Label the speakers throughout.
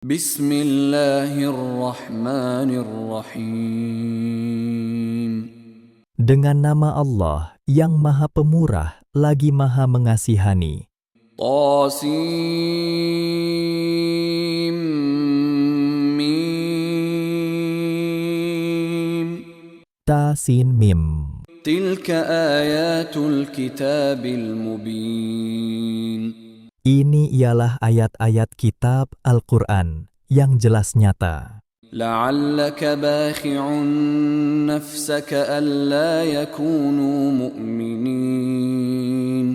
Speaker 1: Bismillahirrahmanirrahim.
Speaker 2: Dengan nama Allah yang Maha Pemurah lagi Maha Mengasihani.
Speaker 1: Qasim Mim.
Speaker 2: Ta Sin Mim.
Speaker 1: Tilka ayatul kitabil mubin.
Speaker 2: Ini ialah ayat-ayat kitab Al-Quran yang jelas nyata.
Speaker 1: La'allaka bakhi'un nafsaka alla yakunu mu'minin.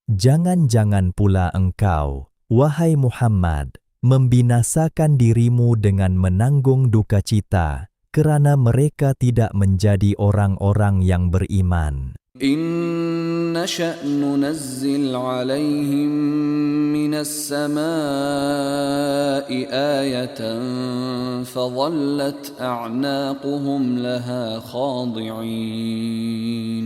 Speaker 2: Jangan-jangan pula engkau, wahai Muhammad, membinasakan dirimu dengan menanggung duka cita, kerana mereka tidak menjadi orang-orang yang beriman.
Speaker 1: إن نشأ ننزل عليهم من السماء آية فظلت أعناقهم لها خاضعين.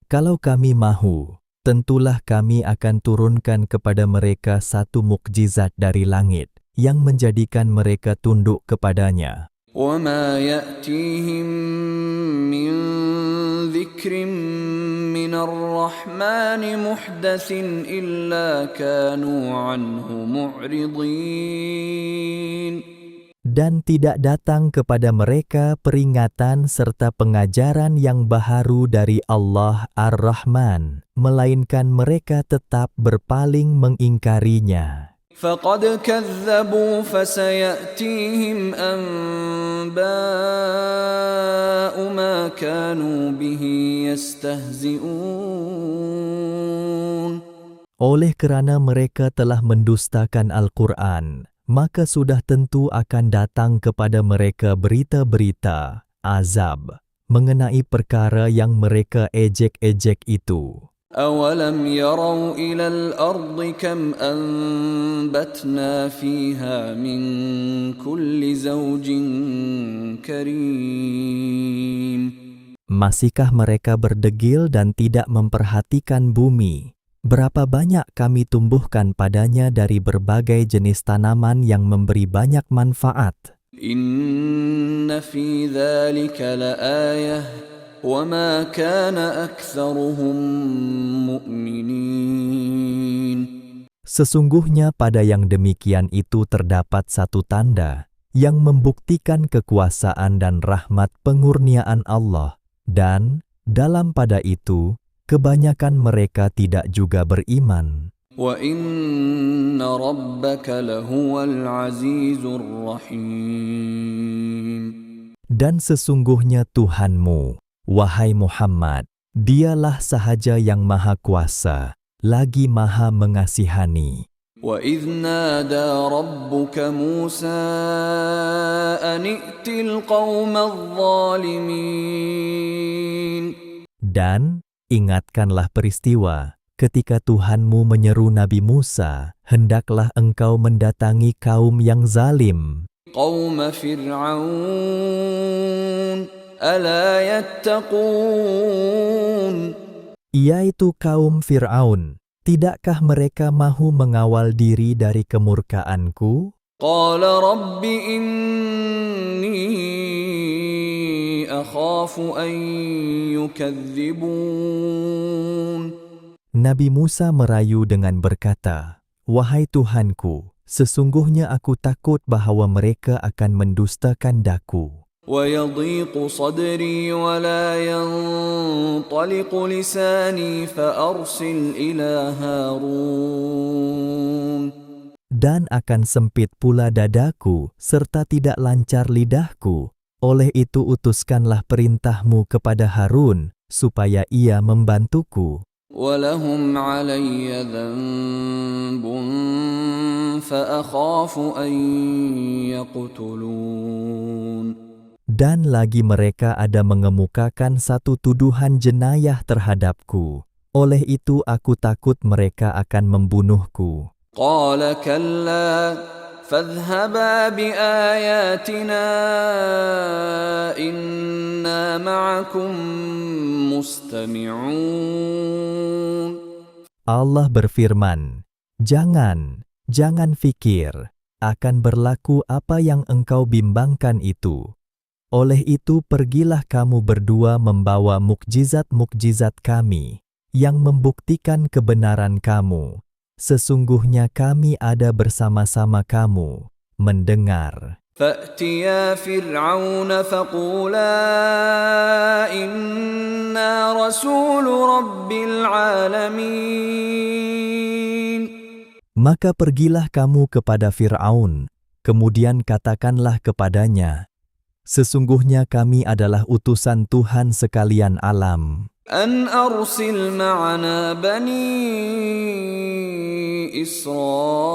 Speaker 2: Kalau kami mahu, tentulah kami akan turunkan kepada mereka satu mukjizat dari langit yang menjadikan mereka tunduk kepadanya.
Speaker 1: وما يأتيهم من ذكر من الرحمن محدث إلا كانوا عنه معرضين.
Speaker 2: Dan tidak datang kepada mereka peringatan serta pengajaran yang baharu dari Allah Ar-Rahman, melainkan mereka tetap berpaling mengingkarinya.
Speaker 1: فقد كذبوا فسيأتيهم أنباء ما كانوا به يستهزئون.
Speaker 2: Oleh kerana mereka telah mendustakan Al-Quran, maka sudah tentu akan datang kepada mereka berita-berita, azab, mengenai perkara yang mereka ejek-ejek itu.
Speaker 1: أَوَلَمْ يَرَوْا إِلَى الْأَرْضِ كَمْ أَنبَتْنَا فِيهَا مِنْ كُلِّ زَوْجٍ كَرِيمٍ.
Speaker 2: Masihkah mereka berdegil dan tidak memperhatikan bumi? Berapa banyak kami tumbuhkan padanya dari berbagai jenis tanaman yang memberi banyak manfaat.
Speaker 1: إِنَّ فِي ذَلِكَ لَآيَةً وَمَا كَانَ أَكْثَرُهُم مُؤْمِنِينَ.
Speaker 2: Sesungguhnya pada yang demikian itu terdapat satu tanda yang membuktikan kekuasaan dan rahmat pengurniaan Allah, dan dalam pada itu kebanyakan mereka tidak juga beriman.
Speaker 1: وَإِنَّ رَبَّكَ لَهُوَ الْعَزِيزُ الرَّحِيمُ.
Speaker 2: Dan sesungguhnya Tuhanmu, wahai Muhammad, Dialah sahaja yang Maha Kuasa, lagi Maha Mengasihani.
Speaker 1: وَإِذْ نَادَى رَبُّكَ مُوسَىٰ أَنِ ائْتِ الْقَوْمَ الظَّالِمِينَ.
Speaker 2: Dan ingatkanlah peristiwa ketika Tuhanmu menyeru Nabi Musa, hendaklah engkau mendatangi kaum yang zalim.
Speaker 1: قَوْمَ فِرْعَوْنَ أَلَا يَتَّقُونَ.
Speaker 2: Yaitu kaum Fir'aun. Tidakkah mereka mahu mengawal diri dari kemurkaanku?
Speaker 1: قَالَ رَبِّ إِنِّي أَخَافُ أَن يُكَذِّبُونَ.
Speaker 2: Nabi Musa merayu dengan berkata, "Wahai Tuhanku, sesungguhnya aku takut bahawa mereka akan mendustakan daku.
Speaker 1: وَيَضِيقُ صَدْرِي وَلَا يَنطَلِقُ لِسَانِي فَأَرْسِلْ إِلَى هَارُونَ.
Speaker 2: Dan akan sempit pula dadaku, serta tidak lancar lidahku. Oleh itu utuskanlah perintahmu kepada Harun, supaya ia membantuku.
Speaker 1: وَلَهُمْ عَلَيَّ ذَنبٌ فَأَخَافُ أَن يَقْتُلُونَ.
Speaker 2: Dan lagi mereka ada mengemukakan satu tuduhan jenayah terhadapku. Oleh itu aku takut mereka akan membunuhku."
Speaker 1: قَالَ كَلَّا فَاذْهَبَا بِآيَاتِنَا إِنَّا مَعَكُمْ مُسْتَمِعُونَ.
Speaker 2: Allah berfirman, Jangan fikir. akan berlaku apa yang engkau bimbangkan itu. Oleh itu pergilah kamu berdua membawa mukjizat-mukjizat kami, yang membuktikan kebenaran kamu. Sesungguhnya kami ada bersama-sama kamu, mendengar.
Speaker 1: فأتيا فرعون فقولا إنا رسول رب العالمين.
Speaker 2: Maka pergilah kamu kepada Fir'aun, kemudian katakanlah kepadanya, sesungguhnya kami adalah utusan Tuhan sekalian alam.
Speaker 1: أن أرسل معنا بني إسرائيل.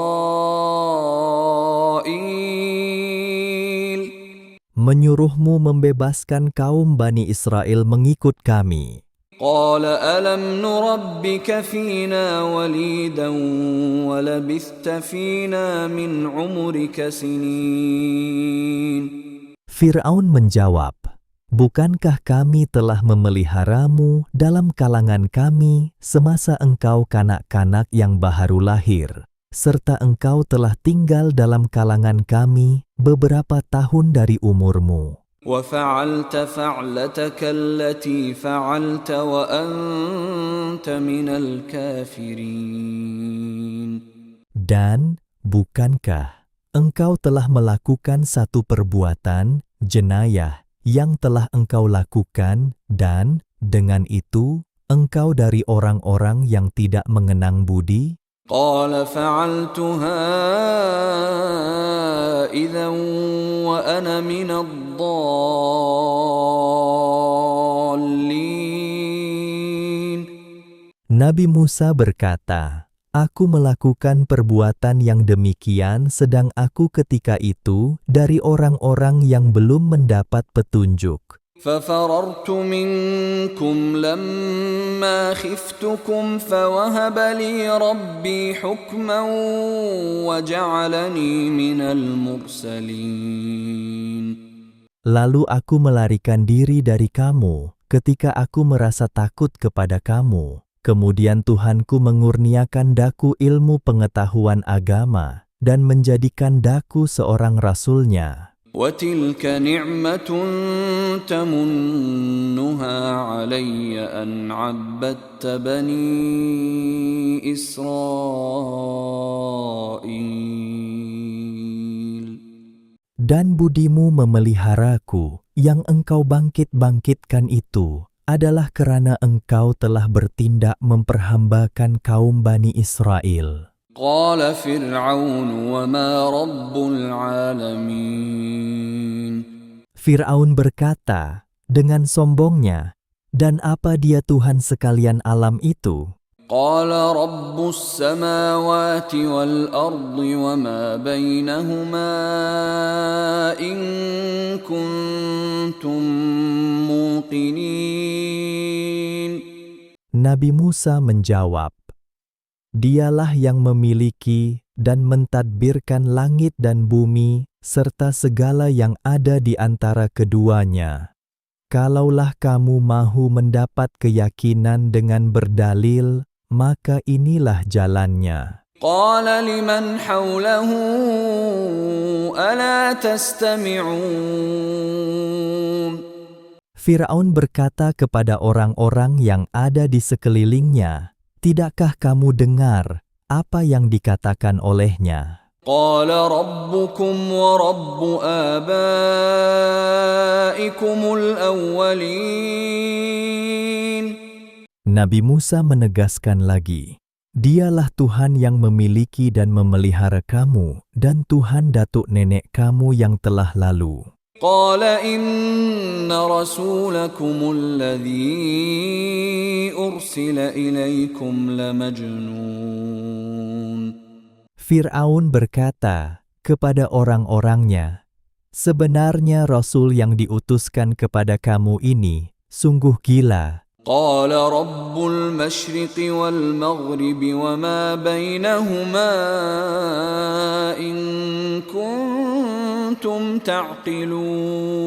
Speaker 2: Menyuruhmu membebaskan kaum Bani Israel mengikut kami.
Speaker 1: قال ألم نربك فينا وليدا ولبثت فينا من عمرك سنين.
Speaker 2: Fir'aun menjawab, bukankah kami telah memeliharamu dalam kalangan kami semasa engkau kanak-kanak yang baru lahir, serta engkau telah tinggal dalam kalangan kami beberapa tahun dari umurmu.
Speaker 1: وفعلت فعلتك التي فعلت وأنت من الكافرين.
Speaker 2: Dan bukankah engkau telah melakukan satu perbuatan jenayah yang telah engkau lakukan, dan dengan itu engkau dari orang-orang yang tidak mengenang budi?
Speaker 1: قال فعلتها إذا وأنا من الضالين.
Speaker 2: Nabi Musa berkata, aku melakukan perbuatan yang demikian sedang aku ketika itu dari orang-orang yang belum mendapat petunjuk.
Speaker 1: ففررت منكم لما خفتكم فوهب لي ربي حكما وجعلني من المرسلين.
Speaker 2: Lalu aku melarikan diri dari kamu ketika aku merasa takut kepada kamu. Kemudian Tuhanku mengurniakan daku ilmu pengetahuan agama dan menjadikan daku seorang rasulnya.
Speaker 1: وتلك نعمة تمنها علي أن عبدت بني إسرائيل.
Speaker 2: Dan budimu memeliharaku yang engkau bangkit-bangkitkan itu adalah karena engkau telah bertindak memperhambakan kaum Bani Israel.
Speaker 1: قال فرعون وما رب العالمين.
Speaker 2: Fir'aun berkata dengan sombongnya, dan apa dia Tuhan sekalian alam itu?
Speaker 1: قال رب السماوات والأرض وما بينهما إن كنتم موقنين.
Speaker 2: Nabi Musa menjawab, Dialah yang memiliki dan mentadbirkan langit dan bumi serta segala yang ada di antara keduanya. Kalaulah kamu mahu mendapat keyakinan dengan berdalil, maka inilah jalannya.
Speaker 1: قال لمن حوله ألا تستمعون.
Speaker 2: Fir'aun berkata kepada orang-orang yang ada di sekelilingnya, tidakkah kamu dengar apa yang dikatakan olehnya?
Speaker 1: قال ربكم ورب آبائكم الأولين.
Speaker 2: Nabi Musa menegaskan lagi, Dialah Tuhan yang memiliki dan memelihara kamu dan Tuhan datuk nenek kamu yang telah lalu.
Speaker 1: قال إن رسولكم الذي أرسل إليكم لمجنون.
Speaker 2: Fir'aun berkata kepada orang-orangnya, sebenarnya Rasul yang diutuskan kepada kamu ini sungguh gila.
Speaker 1: قال رب المشرق والمغرب وما بينهما إن كنتم تعقلون.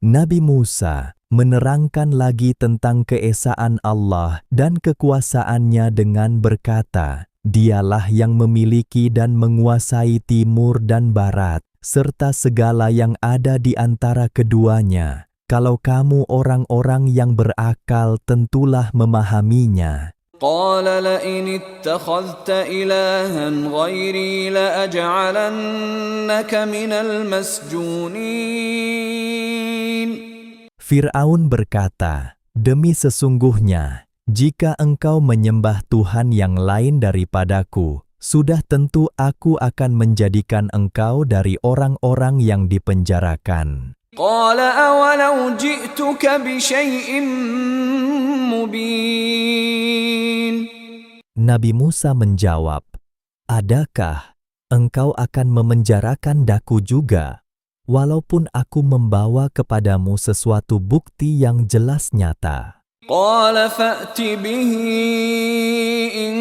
Speaker 2: Nabi Musa menerangkan lagi tentang keesaan Allah dan kekuasaannya dengan berkata, Dialah yang memiliki dan menguasai timur dan barat, serta segala yang ada di antara keduanya. Kalau kamu orang-orang yang berakal, tentulah memahaminya.
Speaker 1: قال لئن اتخذت إلها غيري لأجعلنك من المسجونين.
Speaker 2: Fir'aun berkata, "Demi sesungguhnya, jika engkau menyembah Tuhan yang lain daripadaku, sudah tentu aku akan menjadikan engkau dari orang-orang yang dipenjarakan."
Speaker 1: قال أولو جئتك بشيء مبين.
Speaker 2: Nabi Musa menjawab, "Adakah engkau akan memenjarakan daku juga, walaupun aku membawa kepadamu sesuatu bukti yang jelas nyata?"
Speaker 1: قال فأت به إن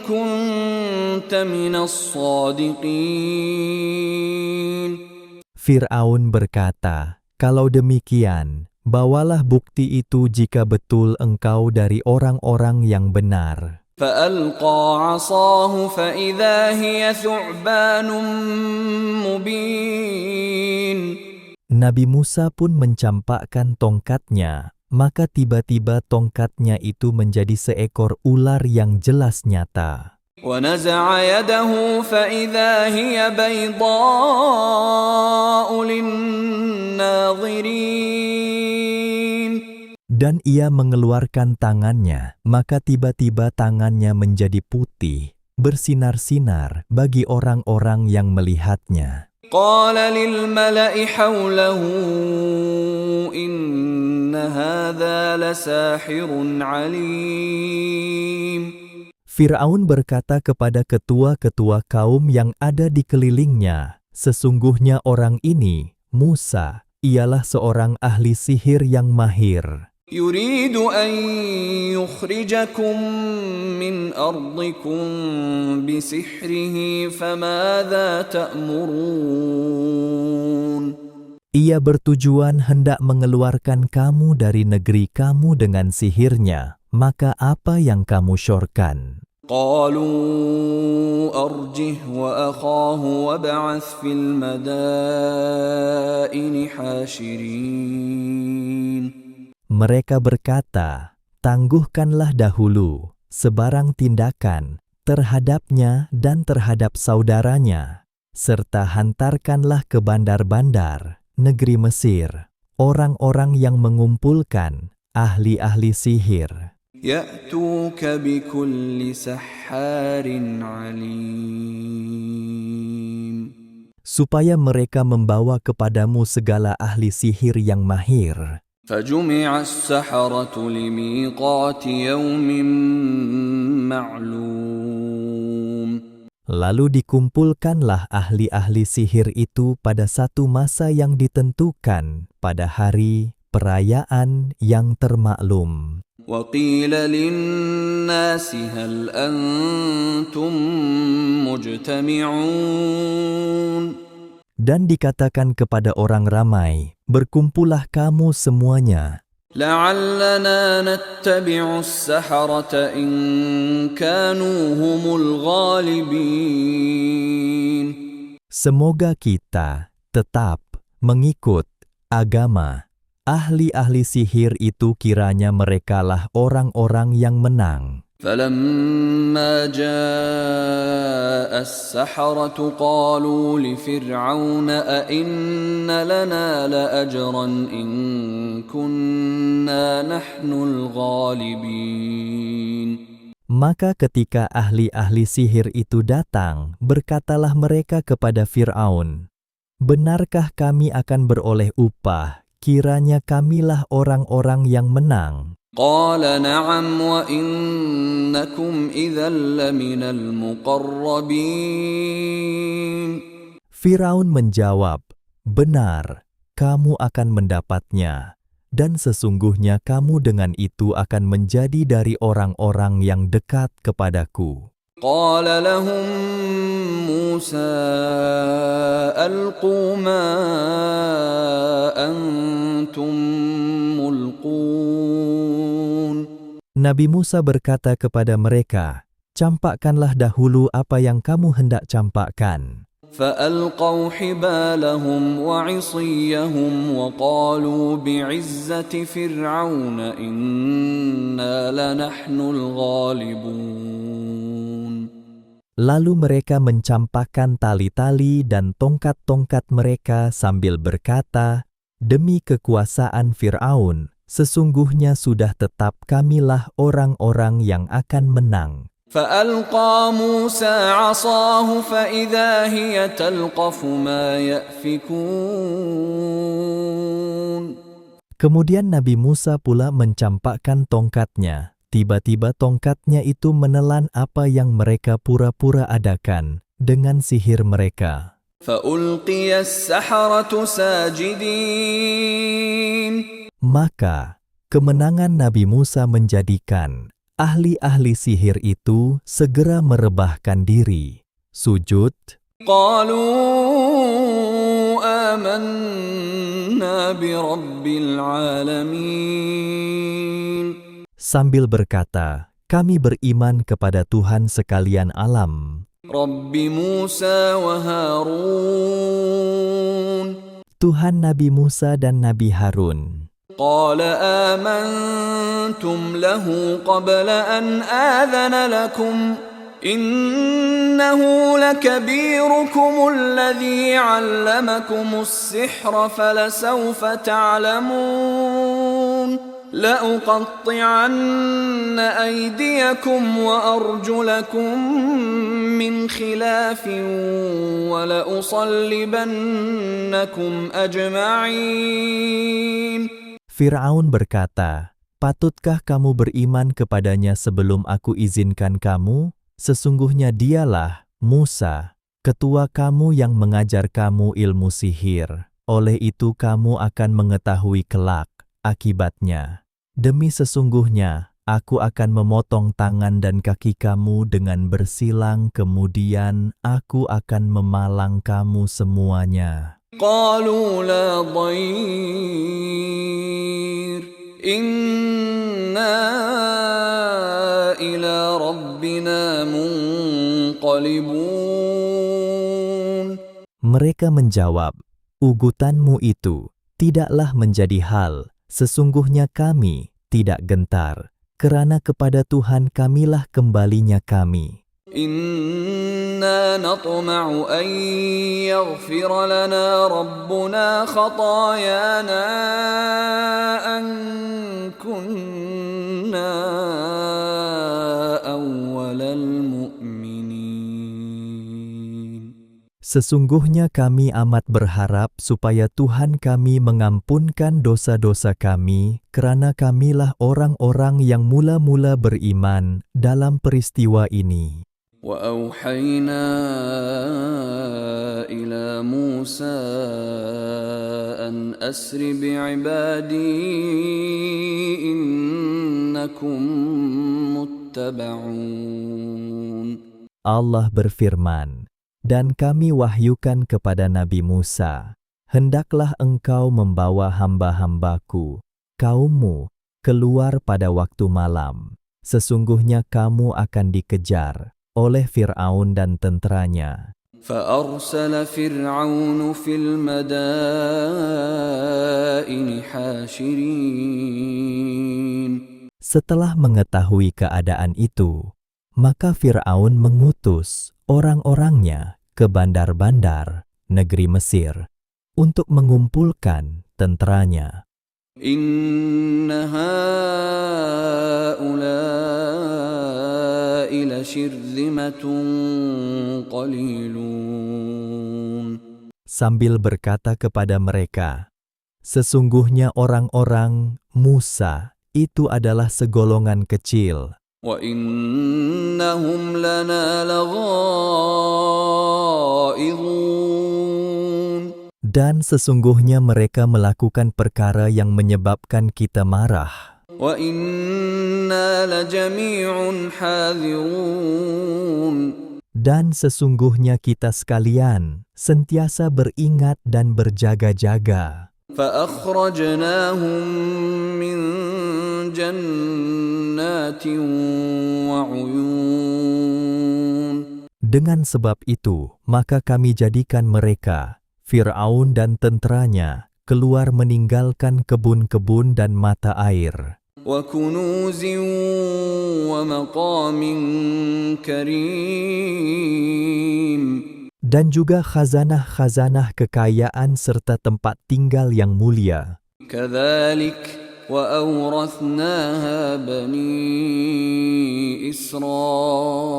Speaker 1: كنت من الصادقين.
Speaker 2: Fir'aun berkata, "Kalau demikian, bawalah bukti itu jika betul engkau dari orang-orang yang benar."
Speaker 1: فألقى عصاه فإذا هي ثعبان مبين.
Speaker 2: Nabi Musa pun mencampakkan tongkatnya, maka tiba-tiba tongkatnya itu menjadi seekor ular yang jelas nyata.
Speaker 1: ونزع يده فإذا هي بيضاء للناظرين.
Speaker 2: Dan ia mengeluarkan tangannya, maka tiba-tiba tangannya menjadi putih, bersinar-sinar bagi orang-orang yang melihatnya.
Speaker 1: قال للملأ حوله إن هذا لساحر عليم.
Speaker 2: Fir'aun berkata kepada ketua-ketua kaum yang ada di kelilingnya, "Sesungguhnya orang ini, Musa, ialah seorang ahli sihir yang mahir.
Speaker 1: يريد أن يخرجكم من أرضكم بسحره فماذا تأمرون.
Speaker 2: Ia bertujuan hendak mengeluarkan kamu dari negeri kamu dengan sihirnya, maka apa yang kamu syorkan?"
Speaker 1: قالوا أرجه وأخاه وابعث في المدائن حاشرين.
Speaker 2: Mereka berkata, "Tangguhkanlah dahulu sebarang tindakan terhadapnya dan terhadap saudaranya, serta hantarkanlah ke bandar-bandar negeri Mesir orang-orang yang mengumpulkan ahli-ahli sihir,
Speaker 1: يأتوك بكل سحار عليم.
Speaker 2: supaya mereka membawa kepadamu segala ahli sihir yang mahir."
Speaker 1: فجمع السحرة لميقات يوم معلوم.
Speaker 2: Lalu dikumpulkanlah ahli-ahli sihir itu pada satu masa yang ditentukan, pada hari perayaan yang termaklum.
Speaker 1: وقيل للناس هل أنتم مجتمعون.
Speaker 2: Dan dikatakan kepada orang ramai, "Berkumpullah kamu semuanya,
Speaker 1: لعلنا نتبع السحرة إن كانوا هم الغالبين.
Speaker 2: semoga kita tetap mengikut agama ahli-ahli sihir itu kiranya merekalah orang-orang yang menang."
Speaker 1: فلما جاء السحرة قالوا لفرعون أئن لنا لأجرا إن كنا نحن الغالبين.
Speaker 2: Maka ketika ahli-ahli sihir itu datang, berkatalah mereka kepada Fir'aun, "Benarkah kami akan beroleh upah, kiranya kamilah orang-orang yang menang?"
Speaker 1: قال نعم وإنكم إذا لمن المقربين.
Speaker 2: Firaun menjawab, "Benar, kamu akan mendapatnya, dan sesungguhnya kamu dengan itu akan menjadi dari orang-orang yang dekat kepadaku."
Speaker 1: قال لهم موسى ألقوا ما أنتم ملقون.
Speaker 2: Nabi Musa berkata kepada mereka, campakkanlah dahulu apa yang kamu hendak campakkan.
Speaker 1: فألقوا حبالهم وعصيهم وقالوا بعزة فرعون إنا لنحن الغالبون.
Speaker 2: Lalu mereka mencampakkan tali-tali dan tongkat-tongkat mereka sambil berkata, "Demi kekuasaan Fir'aun, sesungguhnya sudah tetap kamilah orang-orang yang akan menang."
Speaker 1: فألقى موسى عصاه فإذا هي تلقف ما يأفكون.
Speaker 2: Kemudian Nabi Musa pula mencampakkan tongkatnya. Tiba-tiba tongkatnya itu menelan apa yang mereka pura-pura adakan dengan sihir mereka.
Speaker 1: فألقي السحرة ساجدين.
Speaker 2: Maka kemenangan Nabi Musa menjadikan ahli-ahli sihir itu segera merebahkan diri, sujud,
Speaker 1: قالوا آمنا برب العالمين.
Speaker 2: sambil berkata, "Kami beriman kepada Tuhan sekalian alam,
Speaker 1: رب موسى وهارون.
Speaker 2: Tuhan Nabi Musa dan Nabi Harun."
Speaker 1: قال آمنتم له قبل أن آذن لكم إنه لكبيركم الذي علمكم السحر فلسوف تعلمون لأقطعن أيديكم وأرجلكم من خلاف ولأصلبنكم أجمعين.
Speaker 2: Fir'aun berkata, "Patutkah kamu beriman kepadanya sebelum aku izinkan kamu? Sesungguhnya dialah Musa, ketua kamu yang mengajar kamu ilmu sihir. Oleh itu kamu akan mengetahui kelak akibatnya. Demi sesungguhnya, aku akan memotong tangan dan kaki kamu dengan bersilang, kemudian aku akan memalang kamu semuanya."
Speaker 1: قالوا لا ضير إنا إلى ربنا منقلبون.
Speaker 2: Mereka menjawab, "Ugutanmu itu tidaklah menjadi hal, sesungguhnya kami tidak gentar, kerana kepada Tuhan kamilah kembalinya kami.
Speaker 1: إنا نطمع أن يغفر لنا ربنا خطايانا أن كنا أول المؤمنين.
Speaker 2: Sesungguhnya kami amat berharap supaya Tuhan kami mengampunkan dosa-dosa kami, kerana kamilah orang-orang yang mula-mula beriman dalam peristiwa ini."
Speaker 1: وأوحينا إلى موسى أن أسر بعبادي إنكم متبعون.
Speaker 2: Allah berfirman, "Dan kami wahyukan kepada Nabi Musa, hendaklah engkau membawa hamba-hambaku, kaummu, keluar pada waktu malam. Sesungguhnya kamu akan dikejar oleh Fir'aun dan tenteranya."
Speaker 1: فأرسل فرعون في المدائن حاشرين.
Speaker 2: Setelah mengetahui keadaan itu, maka Fir'aun mengutus orang-orangnya ke bandar-bandar negeri Mesir untuk mengumpulkan tenteranya.
Speaker 1: إن هؤلاء لشرذمة قليلون.
Speaker 2: Sambil berkata kepada mereka, "Sesungguhnya orang-orang Musa itu adalah segolongan kecil,
Speaker 1: وَإِنَّهُمْ لَنَا لَغَائِظُونَ.
Speaker 2: dan sesungguhnya mereka melakukan perkara yang menyebabkan kita marah.
Speaker 1: وَإِنَّا لَجَمِيعٌ حَاذِرُونَ.
Speaker 2: Dan sesungguhnya kita sekalian sentiasa beringat dan berjaga-jaga.
Speaker 1: فأخرجناهم من جنات وعيون.
Speaker 2: Dengan sebab itu, maka kami jadikan mereka, Fir'aun dan tenteranya, keluar meninggalkan kebun-kebun dan mata air,
Speaker 1: وكنوز ومقام كريم.
Speaker 2: dan juga khazanah-khazanah kekayaan serta tempat tinggal yang mulia.
Speaker 1: كذلك وأورثناها بني إسرائيل.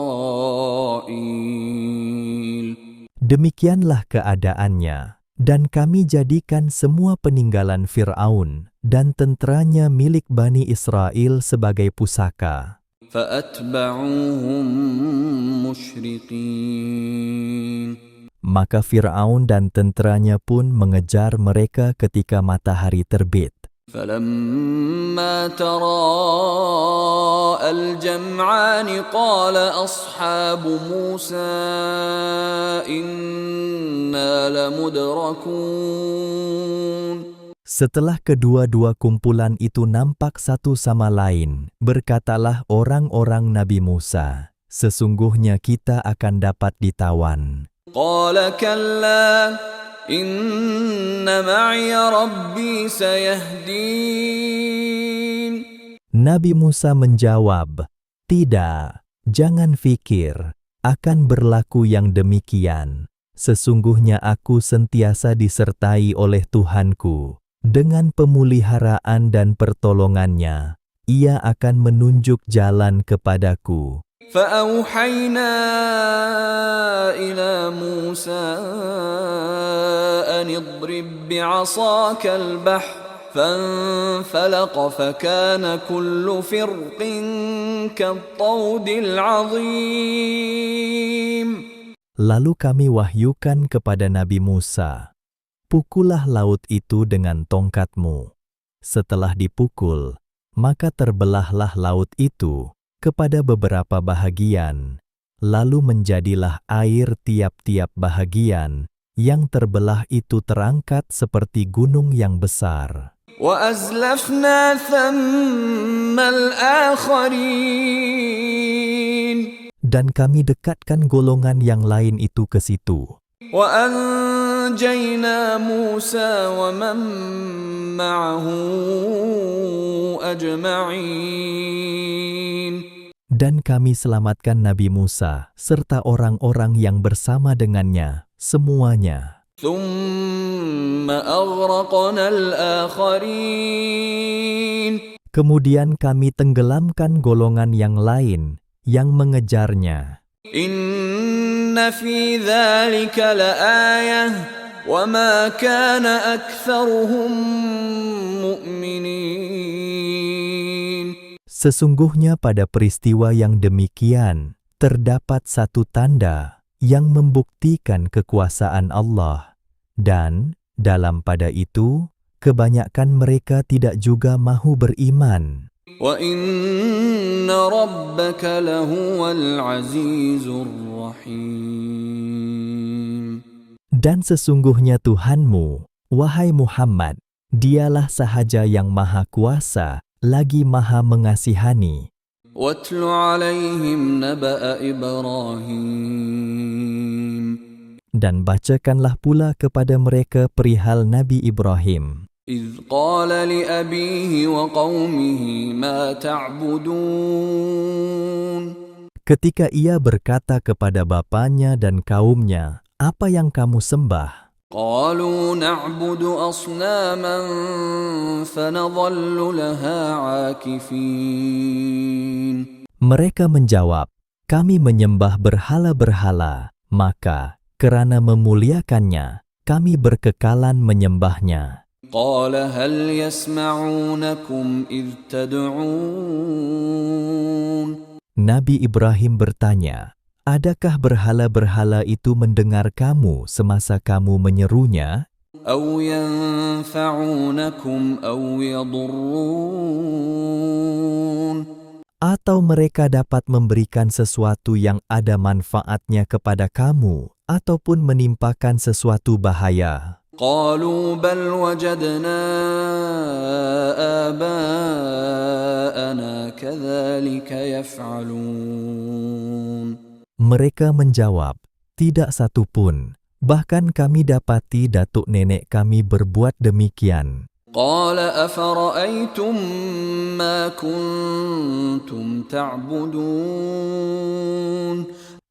Speaker 2: Demikianlah keadaannya, dan kami jadikan semua peninggalan Fir'aun dan tenteranya milik Bani Israel sebagai pusaka.
Speaker 1: فأتبعوهم مشرقين.
Speaker 2: Maka Fir'aun dan tenteranya pun mengejar mereka ketika matahari terbit.
Speaker 1: فلما تراءى الجمعان قال أصحاب موسى إنا لمدركون.
Speaker 2: Setelah kedua-dua kumpulan itu nampak satu sama lain, berkatalah orang-orang Nabi Musa, sesungguhnya kita akan dapat ditawan.
Speaker 1: قال كلا إن معي ربي سيهدين.
Speaker 2: Nabi Musa menjawab, "Tidak, jangan fikir akan berlaku yang demikian. Sesungguhnya aku sentiasa disertai oleh Tuhanku. Dengan pemeliharaan dan pertolongannya, Ia akan menunjuk jalan kepadaku."
Speaker 1: فأوحينا إلى موسى أن اضرب بعصاك البحر فانفلق فكان كل فرق كالطود العظيم.
Speaker 2: Lalu kami wahyukan kepada Nabi Musa, "Pukullah laut itu dengan tongkatmu." Setelah dipukul, maka terbelahlah laut itu kepada beberapa bahagian, lalu menjadilah air tiap-tiap bahagian, yang terbelah itu terangkat seperti gunung yang besar.
Speaker 1: وأزلفنا ثم الآخرين.
Speaker 2: Dan kami dekatkan golongan yang lain itu ke situ.
Speaker 1: وأنجينا موسى ومن معه أجمعين.
Speaker 2: Dan kami selamatkan Nabi Musa serta orang-orang yang bersama dengannya, semuanya.
Speaker 1: ثم أغرقنا الآخرين.
Speaker 2: Kemudian kami tenggelamkan golongan yang lain yang mengejarnya.
Speaker 1: إن في ذلك لآية وما كان أكثرهم مؤمنين.
Speaker 2: Sesungguhnya pada peristiwa yang demikian, terdapat satu tanda yang membuktikan kekuasaan Allah, dan dalam pada itu, kebanyakan mereka tidak juga mahu beriman.
Speaker 1: وَإِنَّ رَبَّكَ لَهُوَ الْعَزِيزُ الرَّحِيمُ.
Speaker 2: Dan sesungguhnya Tuhanmu, wahai Muhammad, Dialah sahaja yang Maha Kuasa, lagi Maha Mengasihani.
Speaker 1: وَاتْلُ عَلَيْهِمْ نَبَأَ إِبْرَاهِيمَ.
Speaker 2: Dan bacakanlah pula kepada mereka perihal Nabi Ibrahim.
Speaker 1: إِذْ قَالَ لِأَبِيهِ وَقَوْمِهِ مَا تَعْبُدُونَ.
Speaker 2: Ketika ia berkata kepada bapanya dan kaumnya, "Apa yang kamu sembah?"
Speaker 1: قَالُوا نَعْبُدُ أَصْنَامًا فَنَظَلُّ لَهَا عَاكِفِينَ.
Speaker 2: Mereka menjawab, "Kami menyembah berhala-berhala, maka kerana memuliakannya, kami berkekalan menyembahnya."
Speaker 1: قَالَ هَلْ يَسْمَعُونَكُمْ إِذْ تَدْعُونَ.
Speaker 2: Nabi Ibrahim bertanya, "Adakah berhala-berhala itu mendengar kamu semasa kamu menyerunya?
Speaker 1: أَوْ يَنْفَعُونَكُمْ أَوْ يَضُرُّونَ.
Speaker 2: Atau mereka dapat memberikan sesuatu yang ada manfaatnya kepada kamu, ataupun menimpakan sesuatu bahaya?"
Speaker 1: قالوا بل وجدنا آباءنا كذلك يفعلون.
Speaker 2: Mereka menjawab, tidak satu pun, bahkan kami dapati datuk nenek kami berbuat demikian.
Speaker 1: قال أفرأيتم ما كنتم تعبدون.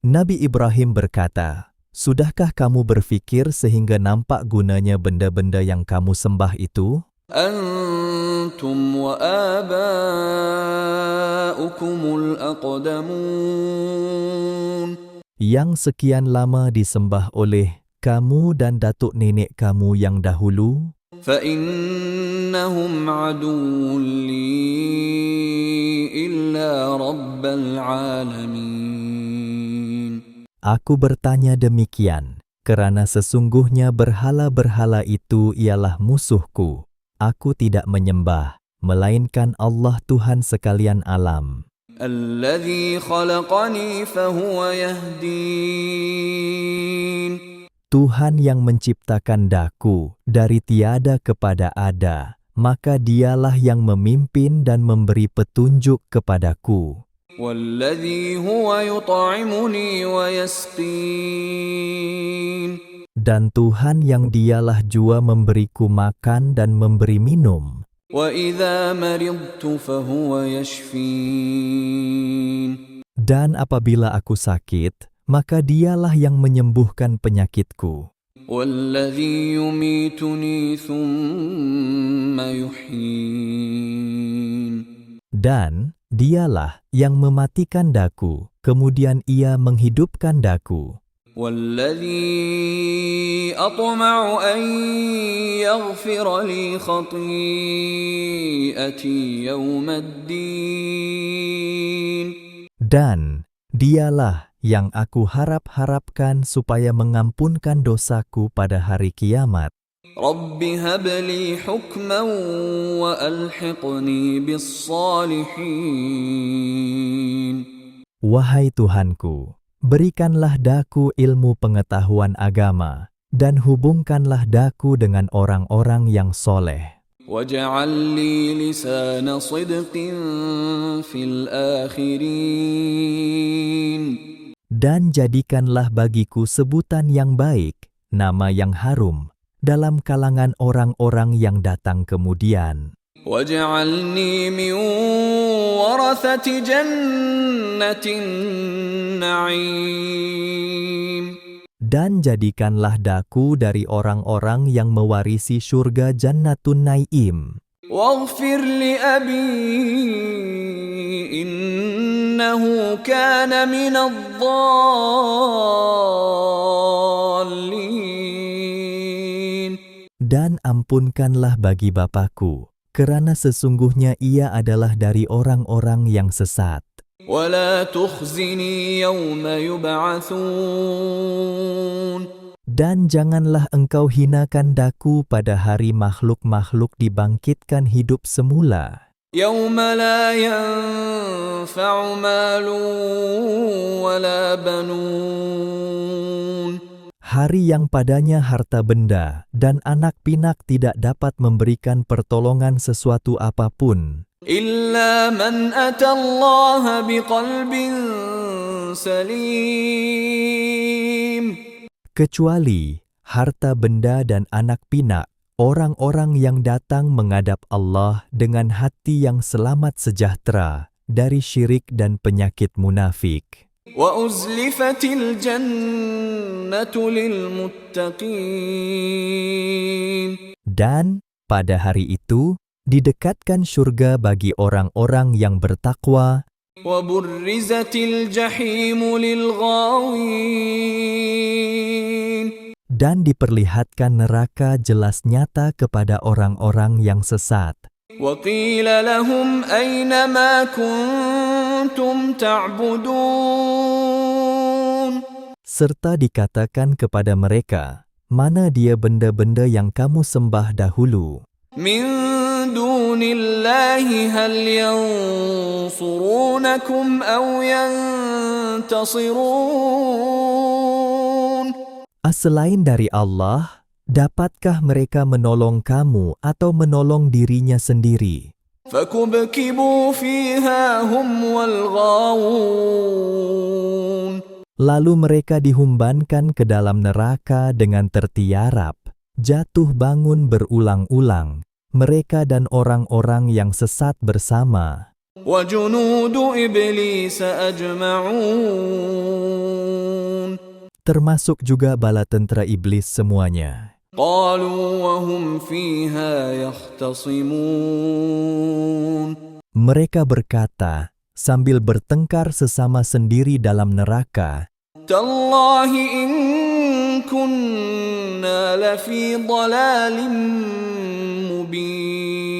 Speaker 2: Nabi Ibrahim berkata, sudahkah kamu berfikir sehingga nampak gunanya benda-benda yang kamu sembah itu?
Speaker 1: أنتم وآباؤكم الأقدمون.
Speaker 2: Yang sekian lama disembah oleh kamu dan datuk nenek kamu yang dahulu?
Speaker 1: فإنهم عدو لي إلا رب العالمين.
Speaker 2: Aku bertanya demikian, karena sesungguhnya berhala-berhala itu ialah musuhku. Aku tidak menyembah, melainkan Allah Tuhan sekalian alam.
Speaker 1: الذي خلقني فهو يهدين.
Speaker 2: Tuhan yang menciptakan daku dari tiada kepada ada, maka dialah yang memimpin dan memberi petunjuk kepadaku.
Speaker 1: والذي هو يطعمني ويسقين.
Speaker 2: Dan Tuhan yang dialah jua memberiku makan dan memberi minum.
Speaker 1: وإذا مرضت فهو يشفين.
Speaker 2: Dan apabila aku sakit, maka dialah yang menyembuhkan penyakitku.
Speaker 1: والذي يميتني ثم يحيين.
Speaker 2: Dan dialah yang mematikan daku, kemudian ia menghidupkan daku.
Speaker 1: والذي أطمع أن يغفر لي خطيئتي يوم الدين.
Speaker 2: Dan dialah yang aku harap-harapkan supaya mengampunkan dosaku pada hari kiamat.
Speaker 1: رب هب لي حكما وألحقني بالصالحين.
Speaker 2: Wahai Tuhanku, berikanlah daku ilmu pengetahuan agama, dan hubungkanlah daku dengan orang-orang yang soleh.
Speaker 1: واجعل لي لسان صدق في الآخرين.
Speaker 2: Dan jadikanlah bagiku sebutan yang baik, nama yang harum, dalam kalangan orang-orang yang datang kemudian.
Speaker 1: واجعلني من ورثة جنة النعيم.
Speaker 2: Dan jadikanlah daku dari orang-orang yang mewarisi surga Jannatun Naim.
Speaker 1: واغفر لأبي إنه كان من الضالين.
Speaker 2: Dan ampunkanlah bagi Bapakku, kerana sesungguhnya ia adalah dari orang-orang yang sesat.
Speaker 1: ولا تخزني يوم يبعثون.
Speaker 2: Dan janganlah engkau hinakan daku pada hari makhluk-makhluk dibangkitkan hidup semula.
Speaker 1: يوم لا ينفع مال ولا بنون.
Speaker 2: Hari yang padanya harta benda dan anak pinak tidak dapat memberikan pertolongan sesuatu apapun.
Speaker 1: إلا من أتى الله بقلب سليم.
Speaker 2: Kecuali harta benda dan anak pinak, orang-orang yang datang menghadap Allah dengan hati yang selamat sejahtera dari syirik dan penyakit munafik.
Speaker 1: وأزلفت الجنة للمتقين.
Speaker 2: Dan pada hari itu, didekatkan surga bagi orang-orang yang bertakwa,
Speaker 1: وبرزت الجحيم للغاوين.
Speaker 2: dan diperlihatkan neraka jelas nyata kepada orang-orang yang sesat.
Speaker 1: وقيل لهم أين ما كنتم تعبدون.
Speaker 2: Serta dikatakan kepada mereka, mana dia benda-benda yang kamu sembah dahulu?
Speaker 1: من دون الله هل ينصرونكم أو ينتصرون.
Speaker 2: Selain dari Allah, dapatkah mereka menolong kamu atau menolong dirinya sendiri?
Speaker 1: فكبكبوا فيها هم والغاوون
Speaker 2: Lalu mereka dihumbankan ke dalam neraka dengan tertiarap, jatuh bangun berulang-ulang, mereka dan orang-orang yang sesat bersama.
Speaker 1: وجنود إبليس أجمعون
Speaker 2: Termasuk juga bala tentera iblis semuanya.
Speaker 1: قالوا وهم فيها يختصمون
Speaker 2: Mereka berkata, sambil bertengkar sesama sendiri dalam neraka,
Speaker 1: تالله إن كنا لفي ضلال مبين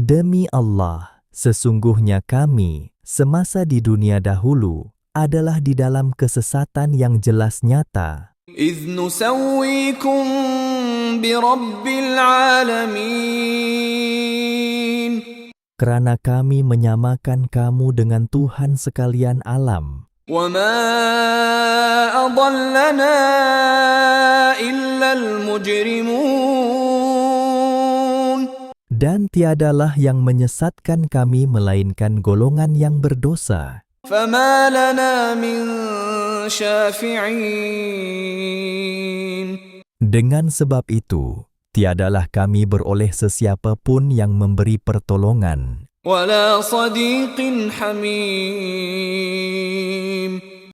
Speaker 2: Demi Allah, sesungguhnya kami, semasa di dunia dahulu, adalah di dalam kesesatan yang jelas nyata.
Speaker 1: إذ نسويكم برب العالمين
Speaker 2: Kerana kami menyamakan kamu dengan Tuhan sekalian alam.
Speaker 1: وما أضلنا إلا المجرمون
Speaker 2: Dan tiadalah yang menyesatkan kami melainkan golongan yang berdosa.
Speaker 1: فما لنا من شافعين
Speaker 2: Dengan sebab itu, tiadalah kami beroleh sesiapa pun yang memberi pertolongan,
Speaker 1: ولا صديق حميم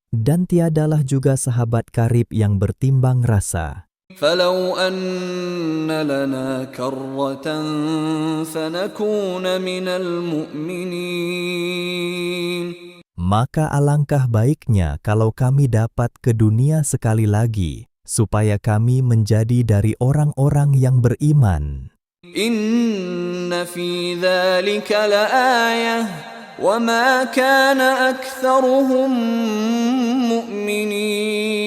Speaker 2: dan tiadalah juga sahabat karib yang bertimbang rasa.
Speaker 1: فلو أن لنا كرة فنكون من المؤمنين
Speaker 2: Maka alangkah baiknya kalau kami dapat ke dunia sekali lagi, supaya kami menjadi dari orang-orang yang beriman.
Speaker 1: إن في ذلك لآية وما كان أكثرهم مؤمنين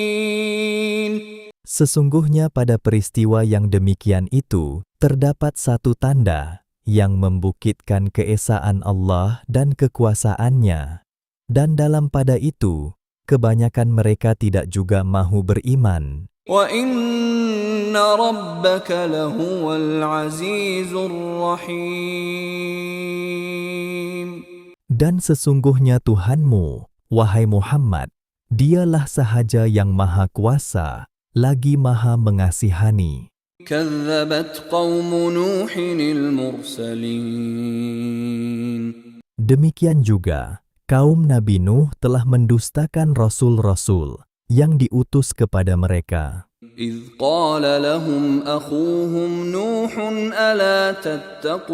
Speaker 2: Sesungguhnya pada peristiwa yang demikian itu, terdapat satu tanda yang membuktikan keesaan Allah dan kekuasaannya. Dan dalam pada itu, kebanyakan mereka tidak juga mahu beriman.
Speaker 1: وَإِنَّ رَبَّكَ لَهُوَ الْعَزِيزُ الرَّحِيمُ
Speaker 2: Dan sesungguhnya Tuhanmu, wahai Muhammad, dialah sahaja yang maha kuasa, lagi maha mengasihani.
Speaker 1: كَذَّبَتْ قَوْمُ نُوحٍ الْمُرْسَلِينَ
Speaker 2: Demikian juga, kaum Nabi Nuh telah mendustakan rasul-rasul yang diutus kepada mereka.
Speaker 1: إِذْ قَالَ لَهُمْ أَخُوهُمْ نُوحٌ أَلَا تَتَّقُونَ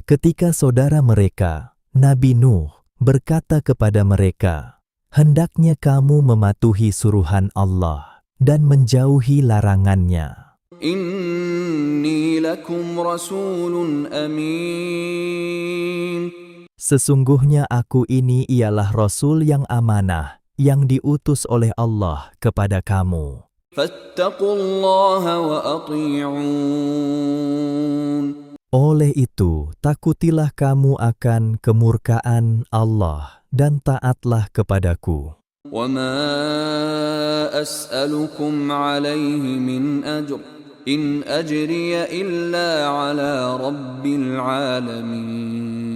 Speaker 2: Ketika saudara mereka, Nabi Nuh, berkata kepada mereka, hendaknya kamu mematuhi suruhan Allah dan menjauhi larangannya.
Speaker 1: إِنِّي لَكُمْ رَسُولٌ أَمِينٌ
Speaker 2: Sesungguhnya aku ini ialah Rasul yang amanah, yang diutus oleh Allah kepada kamu.
Speaker 1: فَاتَّقُوا اللَّهَ وَأَطِيعُونَ
Speaker 2: Oleh itu, takutilah kamu akan kemurkaan Allah dan taatlah kepadaku.
Speaker 1: وَمَا أَسْأَلُكُمْ عَلَيْهِ مِنْ أَجْرٍ إِنْ أَجْرِيَ إِلَّا عَلَى رَبِّ الْعَالَمِينَ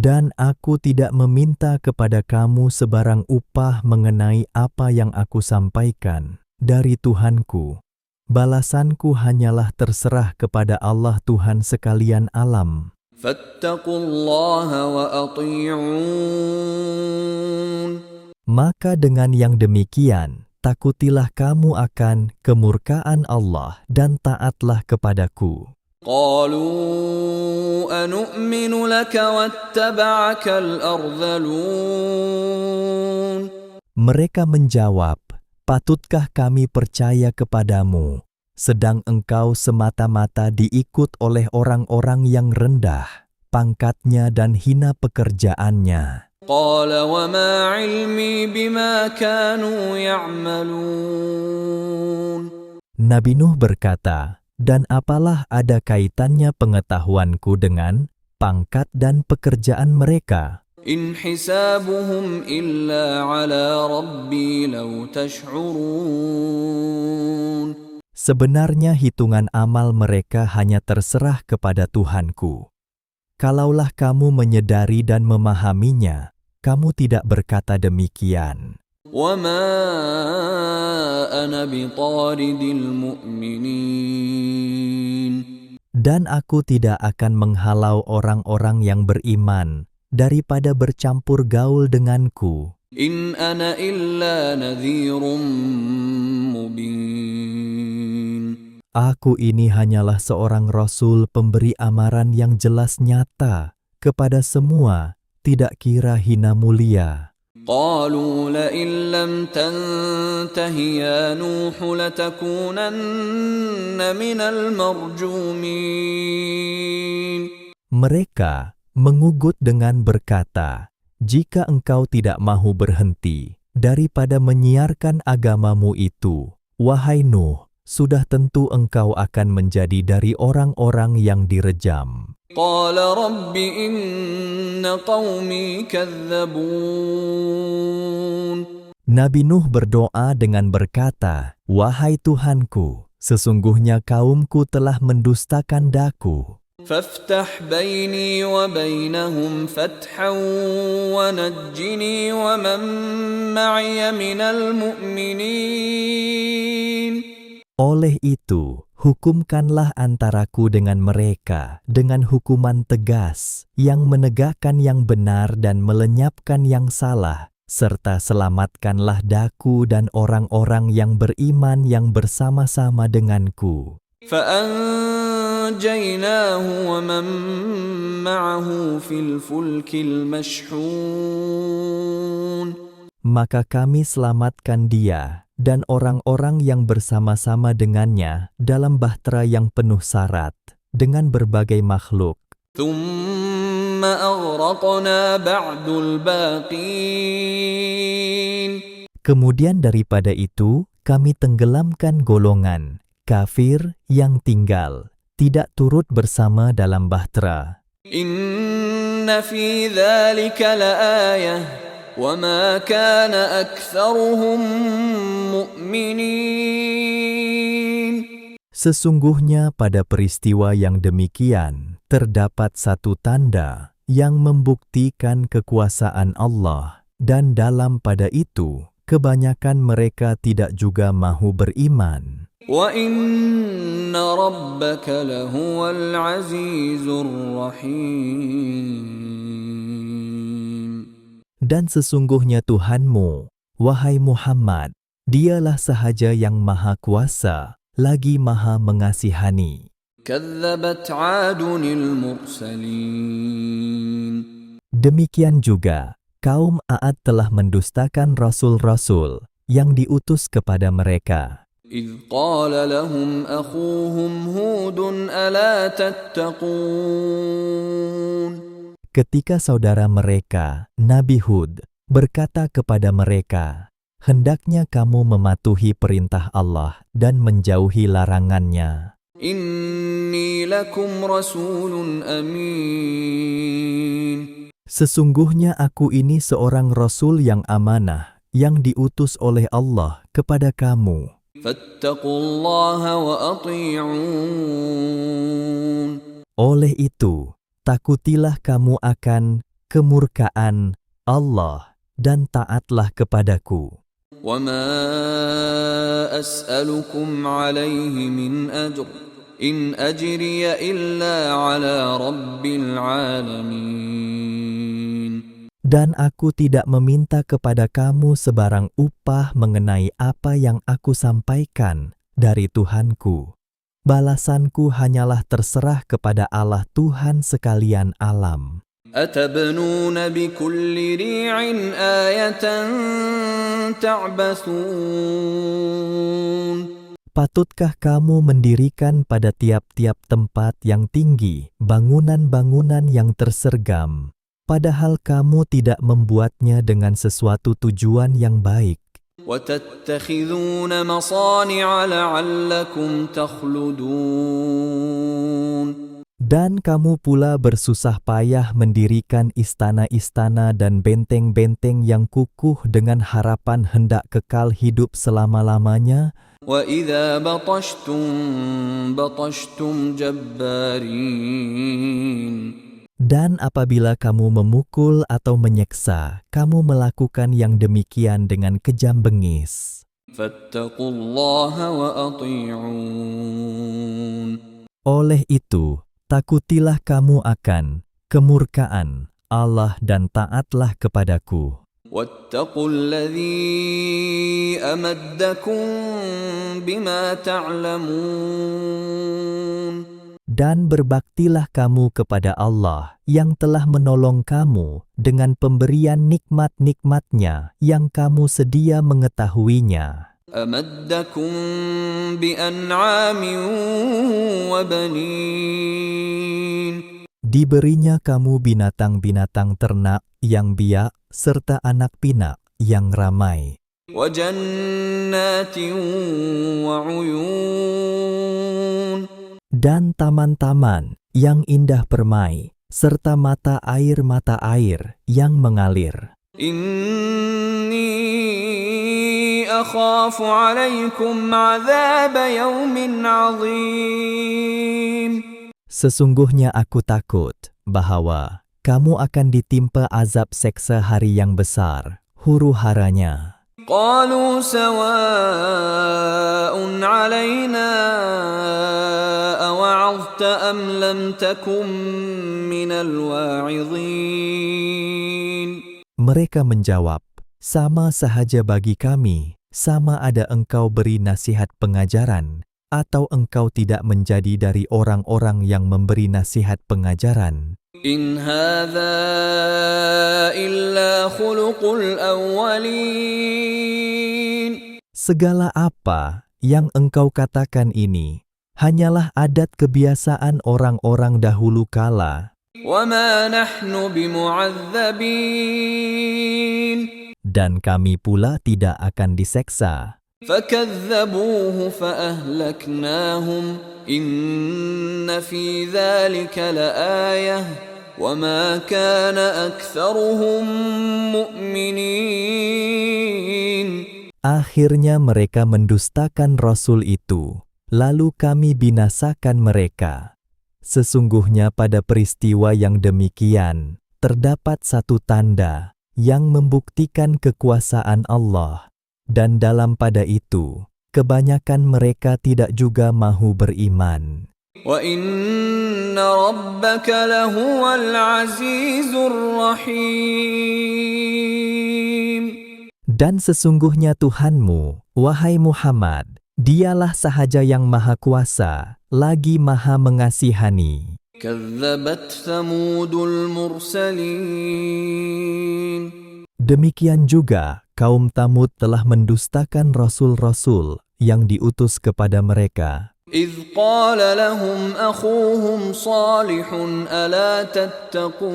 Speaker 2: Dan aku tidak meminta kepada kamu sebarang upah mengenai apa yang aku sampaikan dari Tuhanku. Balasanku hanyalah terserah kepada Allah Tuhan sekalian alam.
Speaker 1: فَاتَّقُوا اللَّهَ وَأَطِيعُونَ
Speaker 2: Maka dengan yang demikian, takutilah kamu akan kemurkaan Allah dan taatlah kepadaku.
Speaker 1: قَالُوا أَنُؤْمِنُ لَكَ وَاتَّبَعَكَ الْأَرْذَلُونَ
Speaker 2: Mereka menjawab, patutkah kami percaya kepadamu, sedang engkau semata-mata diikut oleh orang-orang yang rendah, pangkatnya dan hina pekerjaannya.
Speaker 1: قَالَ وَمَا عِلْمِي بِمَا كَانُوا يَعْمَلُونَ
Speaker 2: Nabi Nuh berkata, dan apalah ada kaitannya pengetahuanku dengan pangkat dan pekerjaan mereka?
Speaker 1: إن حسابهم إلا على ربي لو تشعرون.
Speaker 2: Sebenarnya hitungan amal mereka hanya terserah kepada Tuhanku. Kalaulah kamu menyadari dan memahaminya, kamu tidak berkata demikian.
Speaker 1: وما أنا بطارد المؤمنين.
Speaker 2: Dan aku tidak akan menghalau orang-orang yang beriman daripada bercampur gaul denganku.
Speaker 1: إن أنا إلا نذير مبين.
Speaker 2: Aku ini hanyalah seorang rasul pemberi amaran yang jelas nyata kepada semua, tidak kira hina mulia.
Speaker 1: قالوا لئن لم تنته يا نوح لتكونن من المرجومين.
Speaker 2: Mereka mengugut dengan berkata, "Jika engkau tidak mahu berhenti daripada menyiarkan agamamu itu, wahai Nuh, sudah tentu engkau akan menjadi dari orang-orang yang direjam."
Speaker 1: قال رب إن قومي كذبون.
Speaker 2: Nabi Nuh berdoa dengan berkata, "Wahai Tuhanku, sesungguhnya kaumku telah mendustakan daku.
Speaker 1: فافتح بيني وبينهم فتحا ونجني ومن معي من المؤمنين."
Speaker 2: Oleh itu, hukumkanlah antaraku dengan mereka dengan hukuman tegas yang menegakkan yang benar dan melenyapkan yang salah, serta selamatkanlah daku dan orang-orang yang beriman yang bersama-sama denganku.
Speaker 1: فأنجيناه ومن معه في الفلك المشحون.
Speaker 2: Maka kami selamatkan dia dan orang-orang yang bersama-sama dengannya dalam bahtera yang penuh syarat dengan berbagai makhluk.
Speaker 1: ثم أغرقنا بعد الباقين.
Speaker 2: Kemudian daripada itu, kami tenggelamkan golongan kafir yang tinggal, tidak turut bersama dalam bahtera.
Speaker 1: إن في ذلك لآية وما كان أكثرهم مؤمنين.
Speaker 2: Sesungguhnya pada peristiwa yang demikian terdapat satu tanda yang membuktikan kekuasaan Allah, dan dalam pada itu kebanyakan mereka tidak juga mahu beriman.
Speaker 1: وَإِنَّ رَبَّكَ لَهُوَ الْعَزِيزُ الرَّحِيمُ.
Speaker 2: Dan sesungguhnya Tuhanmu, wahai Muhammad, dialah sahaja yang maha kuasa, lagi maha mengasihani.
Speaker 1: كَذَّبَتْ عَادٌ الْمُرْسَلِينَ.
Speaker 2: Demikian juga, kaum Aad telah mendustakan rasul-rasul yang diutus kepada mereka.
Speaker 1: إِذْ قَالَ لَهُمْ أَخُوهُمْ هُودٌ أَلَا تَتَّقُونَ.
Speaker 2: Ketika saudara mereka, Nabi Hud, berkata kepada mereka, "Hendaknya kamu mematuhi perintah Allah dan menjauhi larangannya.
Speaker 1: إِنِّي لَكُمْ رَسُولٌ أَمِينٌ.
Speaker 2: Sesungguhnya aku ini seorang rasul yang amanah, yang diutus oleh Allah kepada kamu.
Speaker 1: فَاتَّقُوا اللَّهَ وَأَطِيعُونِ.
Speaker 2: Oleh itu, takutilah kamu akan kemurkaan Allah dan taatlah kepadaku.
Speaker 1: وَمَا أَسْأَلُكُمْ عَلَيْهِ مِنْ أَجْرٍ إِنْ أَجْرِيَ إِلَّا عَلَى رَبِّ الْعَالَمِينَ.
Speaker 2: Dan aku tidak meminta kepada kamu sebarang upah mengenai apa yang aku sampaikan dari Tuhanku. Balasanku hanyalah terserah kepada Allah Tuhan sekalian alam.
Speaker 1: أَتَبْنُونَ بِكُلِّ رِيعٍ آيَةً تَعْبَثُونَ.
Speaker 2: Patutkah kamu mendirikan pada tiap-tiap tempat yang tinggi bangunan-bangunan yang tersergam, padahal kamu tidak membuatnya dengan sesuatu tujuan yang baik?
Speaker 1: وَتَتَّخِذُونَ مَصَانِعَ لَعَلَّكُمْ تَخْلُدُونَ.
Speaker 2: Dan kamu pula bersusah payah mendirikan istana-istana dan benteng-benteng yang kukuh dengan harapan hendak kekal hidup selama-lamanya.
Speaker 1: وَإِذَا بَطَشْتُمْ بَطَشْتُمْ جَبَّارِينَ.
Speaker 2: Dan apabila kamu memukul atau menyeksa, kamu melakukan yang demikian dengan kejam bengis.
Speaker 1: فَاتَّقُوا اللَّهَ وَأَطِيعُونِ.
Speaker 2: Oleh itu, takutilah kamu akan kemurkaan Allah dan taatlah kepadaku.
Speaker 1: وَاتَّقُوا الَّذِي أَمَدَّكُم بِمَا تَعْلَمُونَ.
Speaker 2: Dan berbaktilah kamu kepada Allah yang telah menolong kamu dengan pemberian nikmat-nikmatnya yang kamu sedia mengetahuinya.
Speaker 1: أَمَدَّكُم بِأَنْعَامٍ وَبَنِينَ.
Speaker 2: Diberinya kamu binatang-binatang ternak yang biak serta anak pinak yang ramai.
Speaker 1: وَجَنَّاتٍ وَعُيُونٍ.
Speaker 2: Dan taman-taman yang indah permai serta mata air yang mengalir.
Speaker 1: إِنِّي أَخَافُ عَلَيْكُمْ عَذَابَ يَوْمٍ عَظِيمٍ.
Speaker 2: Sesungguhnya aku takut bahwa kamu akan ditimpa azab seksa hari yang besar, huru-haranya.
Speaker 1: قالوا سواء علينا أوعظت أم لم تكن من الواعظين.
Speaker 2: Mereka menjawab, sama sahaja bagi kami, sama ada engkau beri nasihat pengajaran, atau engkau tidak menjadi dari orang-orang yang memberi nasihat pengajaran.
Speaker 1: إن هذا إلا خلق الأولين.
Speaker 2: Segala apa yang engkau katakan ini hanyalah adat kebiasaan orang-orang dahulu kala,
Speaker 1: وما نحن بمعذبين.
Speaker 2: dan kami pula tidak akan diseksa.
Speaker 1: فكذبوه فأهلكناهم إن في ذلك لآية وما كان أكثرهم مؤمنين.
Speaker 2: Akhirnya mereka mendustakan Rasul itu, lalu kami binasakan mereka. Sesungguhnya pada peristiwa yang demikian, terdapat satu tanda yang membuktikan kekuasaan Allah, dan dalam pada itu, kebanyakan mereka tidak juga mahu beriman.
Speaker 1: وَإِنَّ رَبَّكَ لَهُوَ الْعَزِيزُ الرَّحِيمُ.
Speaker 2: Dan sesungguhnya Tuhanmu, wahai Muhammad, Dialah sahaja yang Maha Kuasa, lagi Maha Mengasihani.
Speaker 1: كَذَّبَتْ ثَمُودُ الْمُرْسَلِينَ.
Speaker 2: Demikian juga, kaum Tsamud telah mendustakan rasul-rasul yang diutus kepada mereka.
Speaker 1: إِذْ قَالَ لَهُمْ أَخُوهُمْ صَالِحٌ أَلَا تَتَّقُونَ.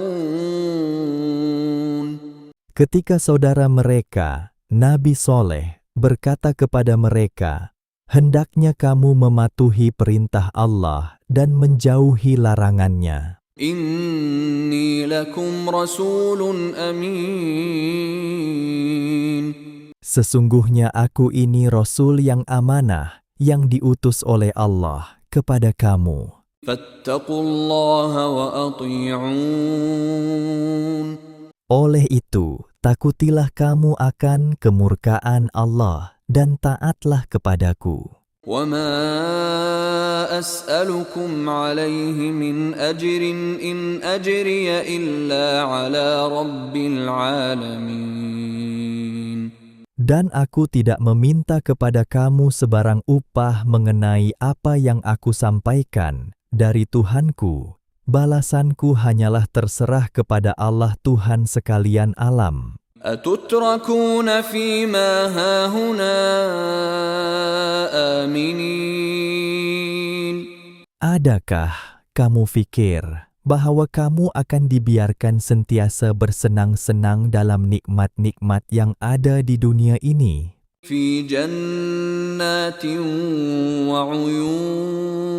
Speaker 2: Ketika saudara mereka, Nabi Soleh, berkata kepada mereka, hendaknya kamu mematuhi perintah Allah dan menjauhi larangannya.
Speaker 1: إِنِّي لَكُمْ رَسُولٌ أَمِينٌ.
Speaker 2: Sesungguhnya aku ini Rasul yang amanah, yang diutus oleh Allah kepada kamu.
Speaker 1: فَاتَّقُوا اللَّهَ وَأَطِيعُونِ.
Speaker 2: Oleh itu, takutilah kamu akan kemurkaan Allah dan taatlah kepadaku.
Speaker 1: وَمَا أَسْأَلُكُمْ عَلَيْهِ مِنْ أَجْرٍ إِنْ أَجْرِيَ إِلَّا عَلَى رَبِّ الْعَالَمِينَ.
Speaker 2: Dan aku tidak meminta kepada kamu sebarang upah mengenai apa yang aku sampaikan dari Tuhanku. Balasanku hanyalah terserah kepada Allah Tuhan sekalian alam.
Speaker 1: أَتُتْرَكُونَ فِي مَا هَاهُنَا آمِنِينَ.
Speaker 2: Adakah kamu fikir bahwa kamu akan dibiarkan sentiasa bersenang-senang dalam nikmat-nikmat yang ada di dunia ini?
Speaker 1: فِي جَنَّاتٍ وَعُيُونٍ.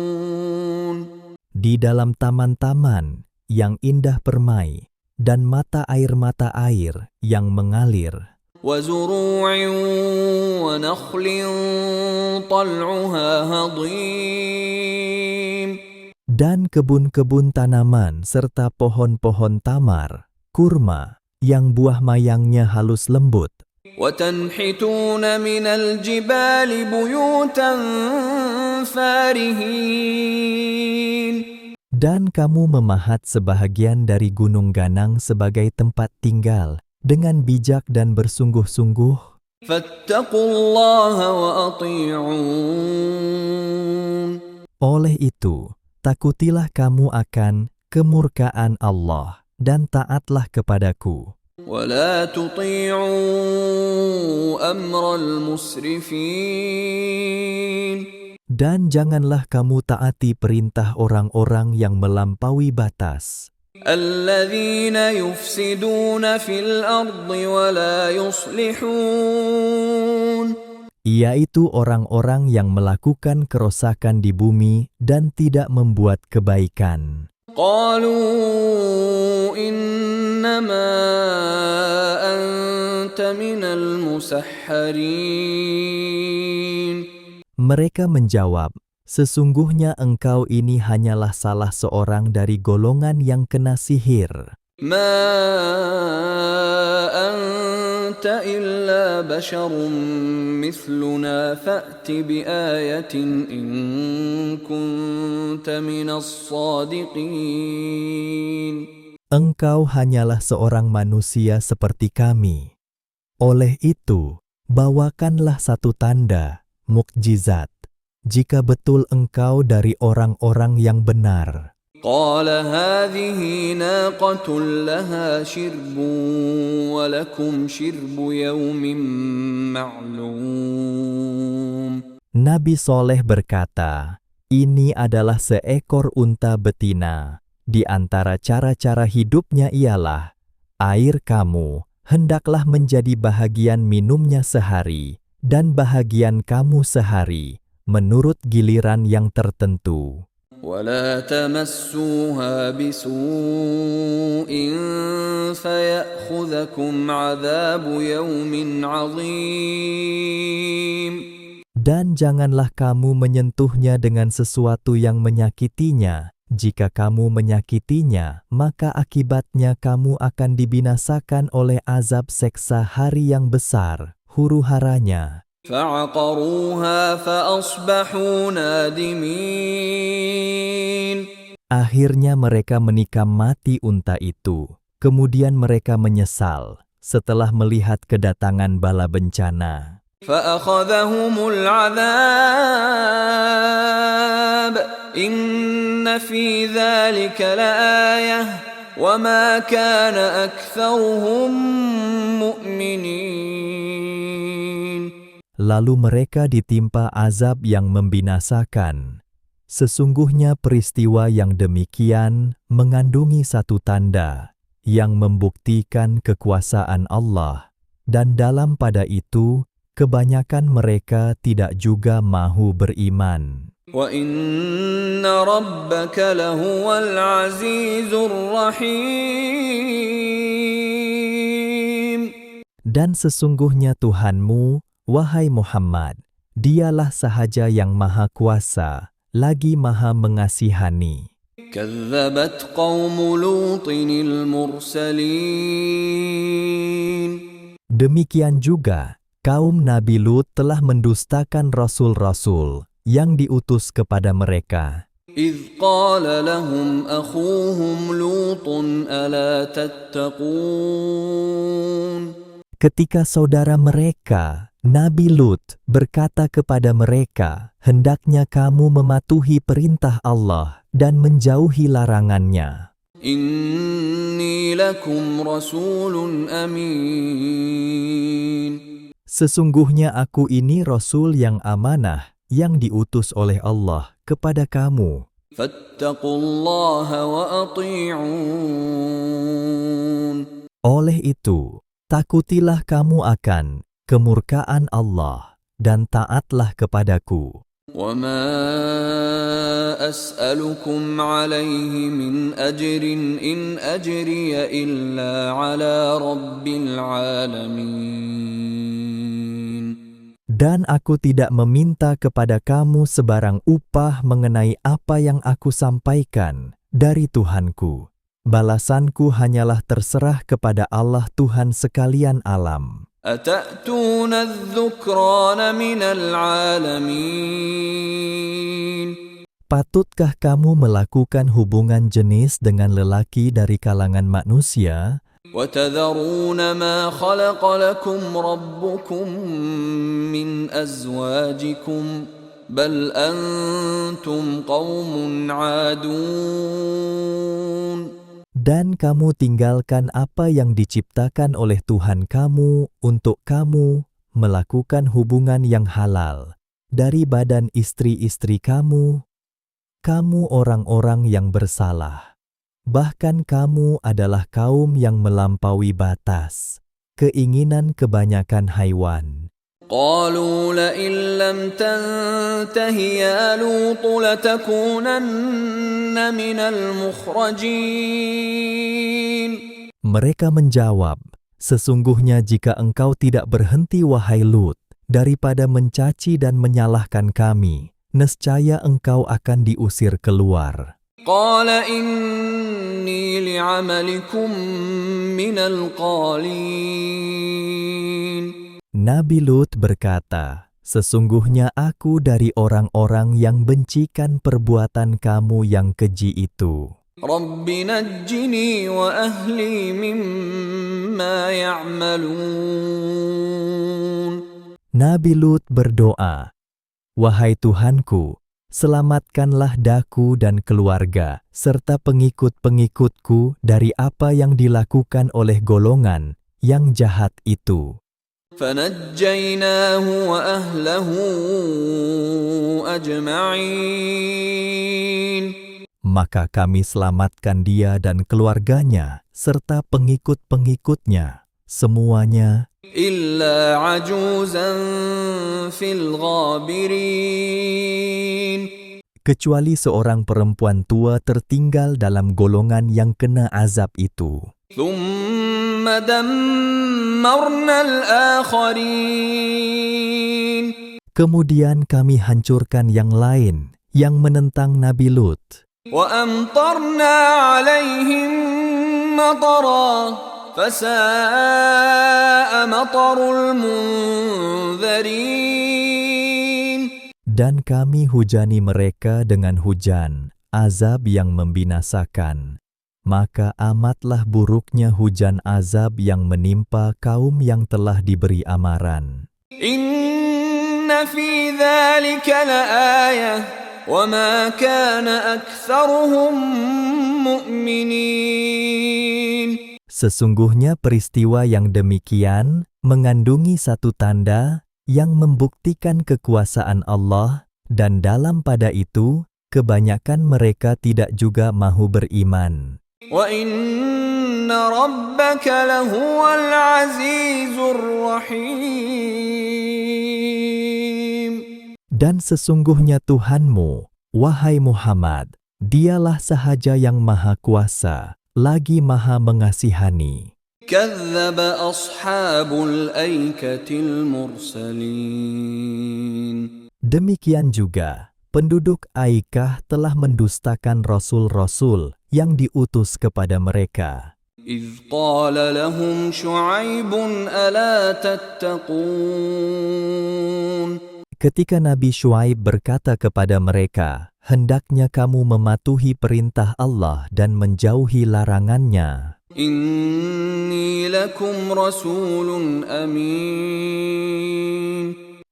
Speaker 2: Di di dalam taman-taman yang indah permai dan mata air yang mengalir,
Speaker 1: وزروع ونخل طلعها هضيم
Speaker 2: dan kebun-kebun tanaman serta pohon-pohon tamar, kurma, yang buah mayangnya halus lembut,
Speaker 1: وتنحتون من الجبال بيوتا فارهين
Speaker 2: dan kamu memahat sebahagian dari gunung ganang sebagai tempat tinggal dengan bijak dan bersungguh-sungguh.
Speaker 1: فاتقوا الله وأطيعون
Speaker 2: Oleh itu, takutilah kamu akan kemurkaan Allah dan taatlah kepadaku.
Speaker 1: ولا تطيعوا أمر المسرفين
Speaker 2: Dan janganlah kamu taati perintah orang-orang yang melampaui batas,
Speaker 1: الذين يفسدون في الأرض ولا يصلحون
Speaker 2: yaitu orang-orang yang melakukan kerosakan di bumi dan tidak membuat kebaikan.
Speaker 1: قالوا إنما أنت من المسحرين
Speaker 2: Mereka menjawab, sesungguhnya engkau ini hanyalah salah seorang dari golongan yang kena sihir.
Speaker 1: ما أنت إلا بشر مثلنا فأت بآية إن كنت من الصادقين
Speaker 2: Engkau hanyalah seorang manusia seperti kami. Oleh itu, bawakanlah satu tanda, mukjizat, jika betul engkau dari orang-orang yang benar.
Speaker 1: قال هذه ناقة لها شرب ولكم شرب يوم معلوم
Speaker 2: Nabi Soleh berkata, ini adalah seekor unta betina. Di antara cara-cara hidupnya ialah, air kamu hendaklah menjadi bahagian minumnya sehari, dan bahagian kamu sehari, menurut giliran yang tertentu.
Speaker 1: ولا تمسوها بسوء فيأخذكم عذاب يوم عظيم
Speaker 2: Dan janganlah kamu menyentuhnya dengan sesuatu yang menyakitinya. Jika kamu menyakitinya, maka akibatnya kamu akan dibinasakan oleh azab seksa hari yang besar, huru-haranya.
Speaker 1: فعقروها فأصبحوا نادمين
Speaker 2: Akhirnya mereka menikam mati unta itu. Kemudian mereka menyesal setelah melihat kedatangan bala bencana.
Speaker 1: فأخذهم العذاب إن في ذلك لآية وما كان أكثرهم مؤمنين
Speaker 2: Lalu mereka ditimpa azab yang membinasakan. Sesungguhnya peristiwa yang demikian mengandungi satu tanda yang membuktikan kekuasaan Allah, dan dalam pada itu kebanyakan mereka tidak juga mahu beriman.
Speaker 1: وَإِنَّ رَبَّكَ لَهُوَ الْعَزِيزُ الرَّحِيمُ
Speaker 2: Dan sesungguhnya Tuhanmu, wahai Muhammad, dialah sahaja yang maha kuasa, lagi maha mengasihani.
Speaker 1: كَذَّبَتْ قَوْمُ لُوطٍ الْمُرْسَلِينَ
Speaker 2: Demikian juga, kaum Nabi Lut telah mendustakan rasul-rasul yang diutus kepada mereka.
Speaker 1: إِذْ قَالَ لَهُمْ أَخُوهُمْ لُوطٌ أَلَا تَتَّقُونَ
Speaker 2: Ketika saudara mereka, Nabi Lut, berkata kepada mereka, hendaknya kamu mematuhi perintah Allah dan menjauhi larangannya.
Speaker 1: إِنِّي لَكُمْ رَسُولٌ أَمِينٌ
Speaker 2: Sesungguhnya aku ini Rasul yang amanah, yang diutus oleh Allah kepada kamu.
Speaker 1: فَاتَّقُوا اللَّهَ وَأَطِيعُونَ
Speaker 2: Oleh itu, takutilah kamu akan kemurkaan Allah dan taatlah kepadaku.
Speaker 1: وَمَا أَسْأَلُكُمْ عَلَيْهِ مِنْ أَجْرٍ إِنْ أَجْرِيَ إِلَّا عَلَى رَبِّ الْعَالَمِينَ.
Speaker 2: Dan aku tidak meminta kepada kamu sebarang upah mengenai apa yang aku sampaikan dari Tuhanku. Balasanku hanyalah terserah kepada Allah Tuhan sekalian alam.
Speaker 1: أَتَأْتُونَ الذُّكْرَانَ مِنَ الْعَالَمِينَ.
Speaker 2: Patutkah kamu melakukan hubungan jenis dengan lelaki dari kalangan manusia?
Speaker 1: وَتَذَرُونَ مَا خَلَقَ لَكُمْ رَبُّكُمْ مِنْ أَزْوَاجِكُمْ بَلْ أَنْتُمْ قَوْمٌ عَادُونَ.
Speaker 2: Dan kamu tinggalkan apa yang diciptakan oleh Tuhan kamu untuk kamu melakukan hubungan yang halal dari badan istri-istri kamu. Kamu orang-orang yang bersalah. Bahkan kamu adalah kaum yang melampaui batas, keinginan kebanyakan haiwan.
Speaker 1: قالوا لئن لم تنته يا لوط لتكونن من المخرجين.
Speaker 2: Mereka menjawab, sesungguhnya jika engkau tidak berhenti wahai Lut, daripada mencaci dan menyalahkan kami, nescaya engkau akan diusir keluar.
Speaker 1: قال إني لعملكم من القالين.
Speaker 2: Nabi Lut berkata, sesungguhnya aku dari orang-orang yang bencikan perbuatan kamu yang keji itu.
Speaker 1: رب نجني وأهلي مما يعملون.
Speaker 2: Nabi Lut berdoa, wahai Tuhanku, selamatkanlah daku dan keluarga, serta pengikut-pengikutku dari apa yang dilakukan oleh golongan yang jahat itu.
Speaker 1: فنجيناه وأهله أجمعين.
Speaker 2: Maka kami selamatkan dia dan keluarganya, serta pengikut-pengikutnya, semuanya,
Speaker 1: إلا عجوزا في الغابرين.
Speaker 2: kecuali seorang perempuan tua tertinggal dalam golongan yang kena azab itu.
Speaker 1: ثم دمرنا الآخرين. Kemudian
Speaker 2: kami hancurkan yang lain yang menentang Nabi Lut.
Speaker 1: وأمطرنا عليهم مطرا فساء مطر المنذرين.
Speaker 2: Dan kami hujani mereka dengan hujan, azab yang membinasakan. Maka amatlah buruknya hujan azab yang menimpa kaum yang telah diberi amaran.
Speaker 1: Inna fi dzalika laayah wa ma kana aktsaruhum mu'minin.
Speaker 2: Sesungguhnya peristiwa yang demikian mengandungi satu tanda yang membuktikan kekuasaan Allah, dan dalam pada itu kebanyakan mereka tidak juga mahu beriman.
Speaker 1: Wa inna rabbaka lahuwal azizur rahim.
Speaker 2: Dan sesungguhnya Tuhanmu, wahai Muhammad, dialah sahaja yang maha kuasa, lagi maha mengasihani.
Speaker 1: Kadzdzaba ashabul aikatil mursalin.
Speaker 2: Demikian juga, penduduk Aikah telah mendustakan rasul-rasul yang diutus kepada mereka.
Speaker 1: إِذْ قَالَ لَهُمْ شُعَيْبٌ أَلَا تَتَّقُونَ.
Speaker 2: Ketika Nabi Syuaib berkata kepada mereka, hendaknya kamu mematuhi perintah Allah dan menjauhi larangannya.
Speaker 1: إِنِّي لَكُمْ رَسُولٌ أَمِينٌ.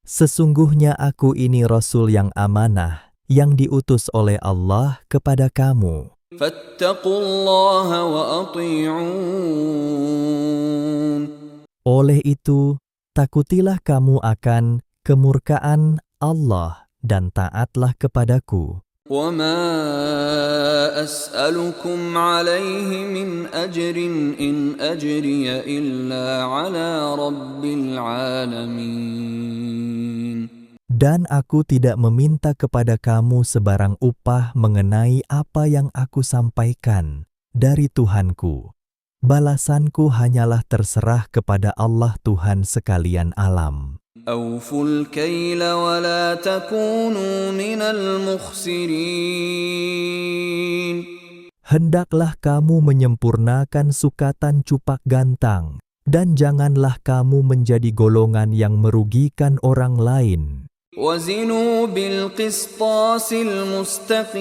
Speaker 2: Sesungguhnya aku ini Rasul yang amanah, yang diutus oleh Allah kepada kamu.
Speaker 1: فَاتَّقُوا اللَّهَ وَأَطِيعُونِ.
Speaker 2: Oleh itu, takutilah kamu akan kemurkaan Allah dan taatlah kepadaku.
Speaker 1: وَمَا أَسْأَلُكُمْ عَلَيْهِ مِنْ أَجْرٍ إِنْ أَجْرِيَ إِلَّا عَلَى رَبِّ الْعَالَمِينَ.
Speaker 2: Dan aku tidak meminta kepada kamu sebarang upah mengenai apa yang aku sampaikan dari Tuhanku. Balasanku hanyalah terserah kepada Allah Tuhan sekalian alam.
Speaker 1: أوفوا الكيل ولا تكونوا من المخسرين.
Speaker 2: Hendaklah kamu menyempurnakan sukatan cupak gantang, dan janganlah kamu menjadi golongan yang merugikan orang lain.
Speaker 1: وزنوا بالقسطاس المستقيم.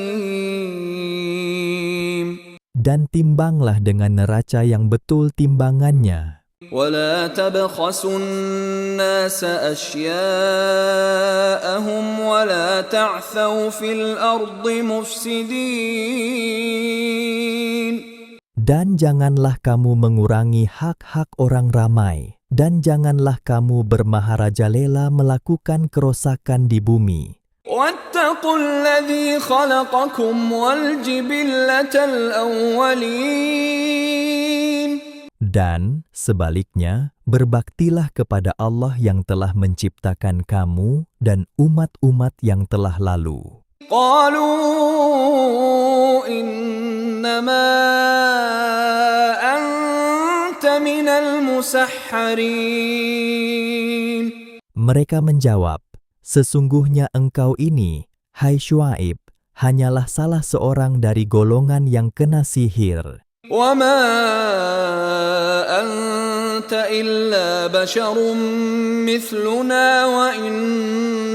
Speaker 2: Dan timbanglah dengan neraca yang betul timbangannya.
Speaker 1: ولا تبخسوا الناس أشياءهم ولا تعثوا في الأرض مفسدين.
Speaker 2: Dan janganlah kamu mengurangi hak-hak orang ramai, dan janganlah kamu bermaharajalela melakukan kerosakan di bumi.
Speaker 1: واتقوا الذي خلقكم والجبلة الأولين.
Speaker 2: Dan sebaliknya, berbaktilah kepada Allah yang telah menciptakan kamu dan umat-umat yang telah lalu.
Speaker 1: قالوا إنما أنت من المسحرين.
Speaker 2: Mereka menjawab, sesungguhnya engkau ini, hai Syuaib, hanyalah salah seorang dari golongan yang kena sihir.
Speaker 1: وما أنت إلا بشر مثلنا وإن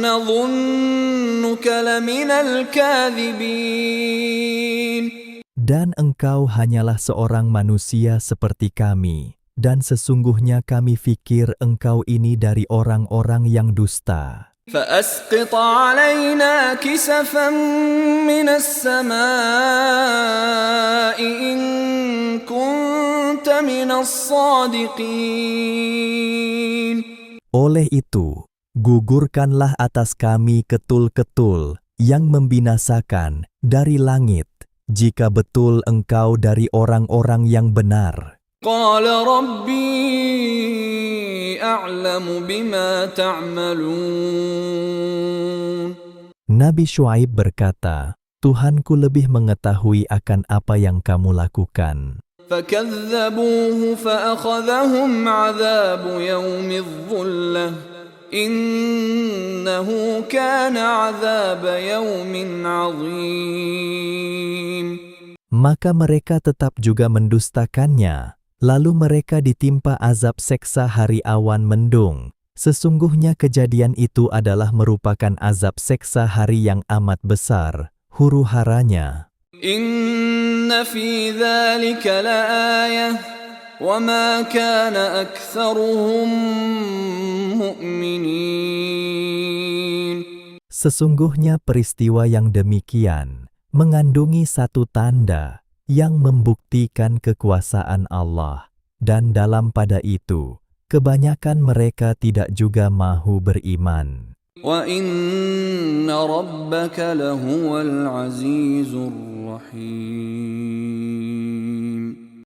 Speaker 1: نظنك لمن الكاذبين.
Speaker 2: Dan engkau hanyalah seorang manusia seperti kami, dan sesungguhnya kami fikir engkau ini dari orang-orang yang dusta.
Speaker 1: فأسقط علينا كسفا من السماء إن كنت من الصادقين.
Speaker 2: Oleh itu, gugurkanlah atas kami ketul-ketul yang membinasakan dari langit, jika betul engkau dari orang-orang yang benar.
Speaker 1: قال ربي أعلم بما تعملون.
Speaker 2: Nabi Syuaib berkata, Tuhanku lebih mengetahui akan apa yang kamu lakukan.
Speaker 1: فكذبوه فأخذهم عذاب يوم الظلة إنه كان عذاب يوم عظيم.
Speaker 2: Maka mereka tetap juga mendustakannya. Lalu mereka ditimpa azab seksa hari awan mendung. Sesungguhnya kejadian itu adalah merupakan azab seksa hari yang amat besar, huru-haranya.
Speaker 1: Inna fi dzalika laayah wa ma kana aktsaruhum mu'minin.
Speaker 2: Sesungguhnya peristiwa yang demikian mengandungi satu tanda yang membuktikan kekuasaan Allah, dan dalam pada itu, kebanyakan mereka tidak juga mahu beriman.
Speaker 1: Wa inna rabbaka lahuwal azizur rahim.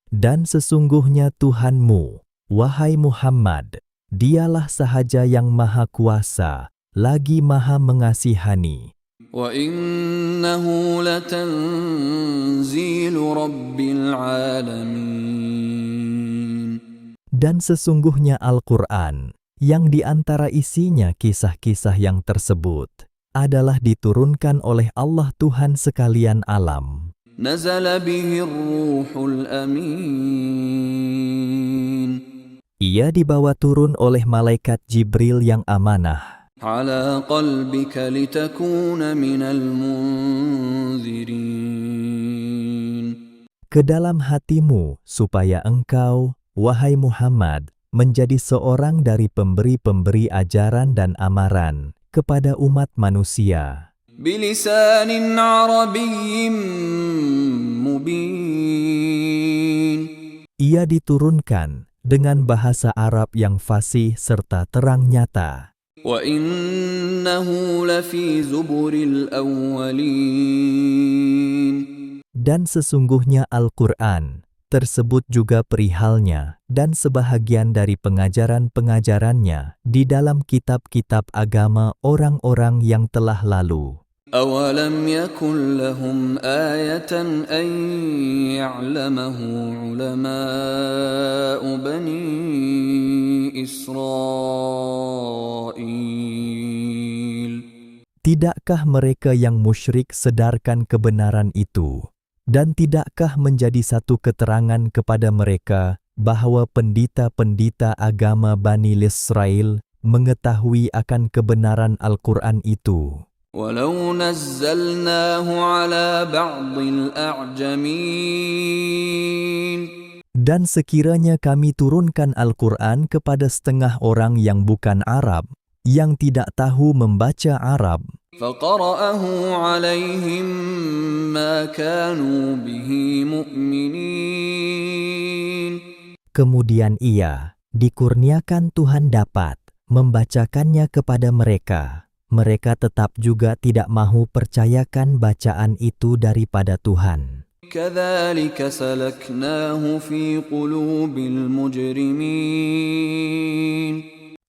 Speaker 2: Dan sesungguhnya Tuhanmu, wahai Muhammad, dialah sahaja yang maha kuasa, lagi maha mengasihani.
Speaker 1: وَإِنَّهُ لَتَنزِيلُ رَبِّ الْعَالَمِينَ.
Speaker 2: Dan sesungguhnya Al-Quran, yang di antara isinya kisah-kisah yang tersebut, adalah diturunkan oleh Allah Tuhan sekalian alam.
Speaker 1: نَزَلَ بِهِ الرُّوحُ الْأَمِينُ.
Speaker 2: Ia dibawa turun oleh malaikat Jibril yang amanah.
Speaker 1: على قلبك لتكون من المنذرين.
Speaker 2: Ke dalam hatimu, supaya engkau, wahai Muhammad, menjadi seorang dari pemberi-pemberi ajaran dan amaran kepada umat manusia.
Speaker 1: بلسان عربي مبين.
Speaker 2: Ia diturunkan dengan bahasa Arab yang fasih serta terang nyata.
Speaker 1: وَإِنَّهُ لَفِي زُبُرِ الْأَوَّلِينَ.
Speaker 2: Dan sesungguhnya Al-Quran tersebut juga perihalnya dan sebahagian dari pengajaran-pengajarannya di dalam kitab-kitab agama orang-orang yang telah lalu.
Speaker 1: أَوَلَمْ يَكُنْ لَهُمْ آيَةً أَنْ يَعْلَمَهُ عُلَمَاءُ بَنِي إِسْرَائِيلَ.
Speaker 2: Tidakkah mereka yang musyrik sedarkan kebenaran itu? Dan tidakkah menjadi satu keterangan kepada mereka bahwa pendeta-pendeta agama Bani Israel mengetahui akan kebenaran Al-Quran itu?
Speaker 1: وَلَوْ نَزَّلْنَاهُ عَلَى بَعْضِ الْأَعْجَمِينَ.
Speaker 2: Dan sekiranya kami turunkan Al-Quran kepada setengah orang yang bukan Arab, yang tidak tahu membaca Arab,
Speaker 1: فَقَرَأَهُ عَلَيْهِمْ مَا كَانُوا بِهِ مُؤْمِنِينَ.
Speaker 2: kemudian ia dikurniakan Tuhan dapat membacakannya kepada mereka, mereka tetap juga tidak mahu percayakan bacaan itu daripada Tuhan.
Speaker 1: كَذَلِكَ سَلَكْنَاهُ فِي قُلُوبِ الْمُجْرِمِينَ.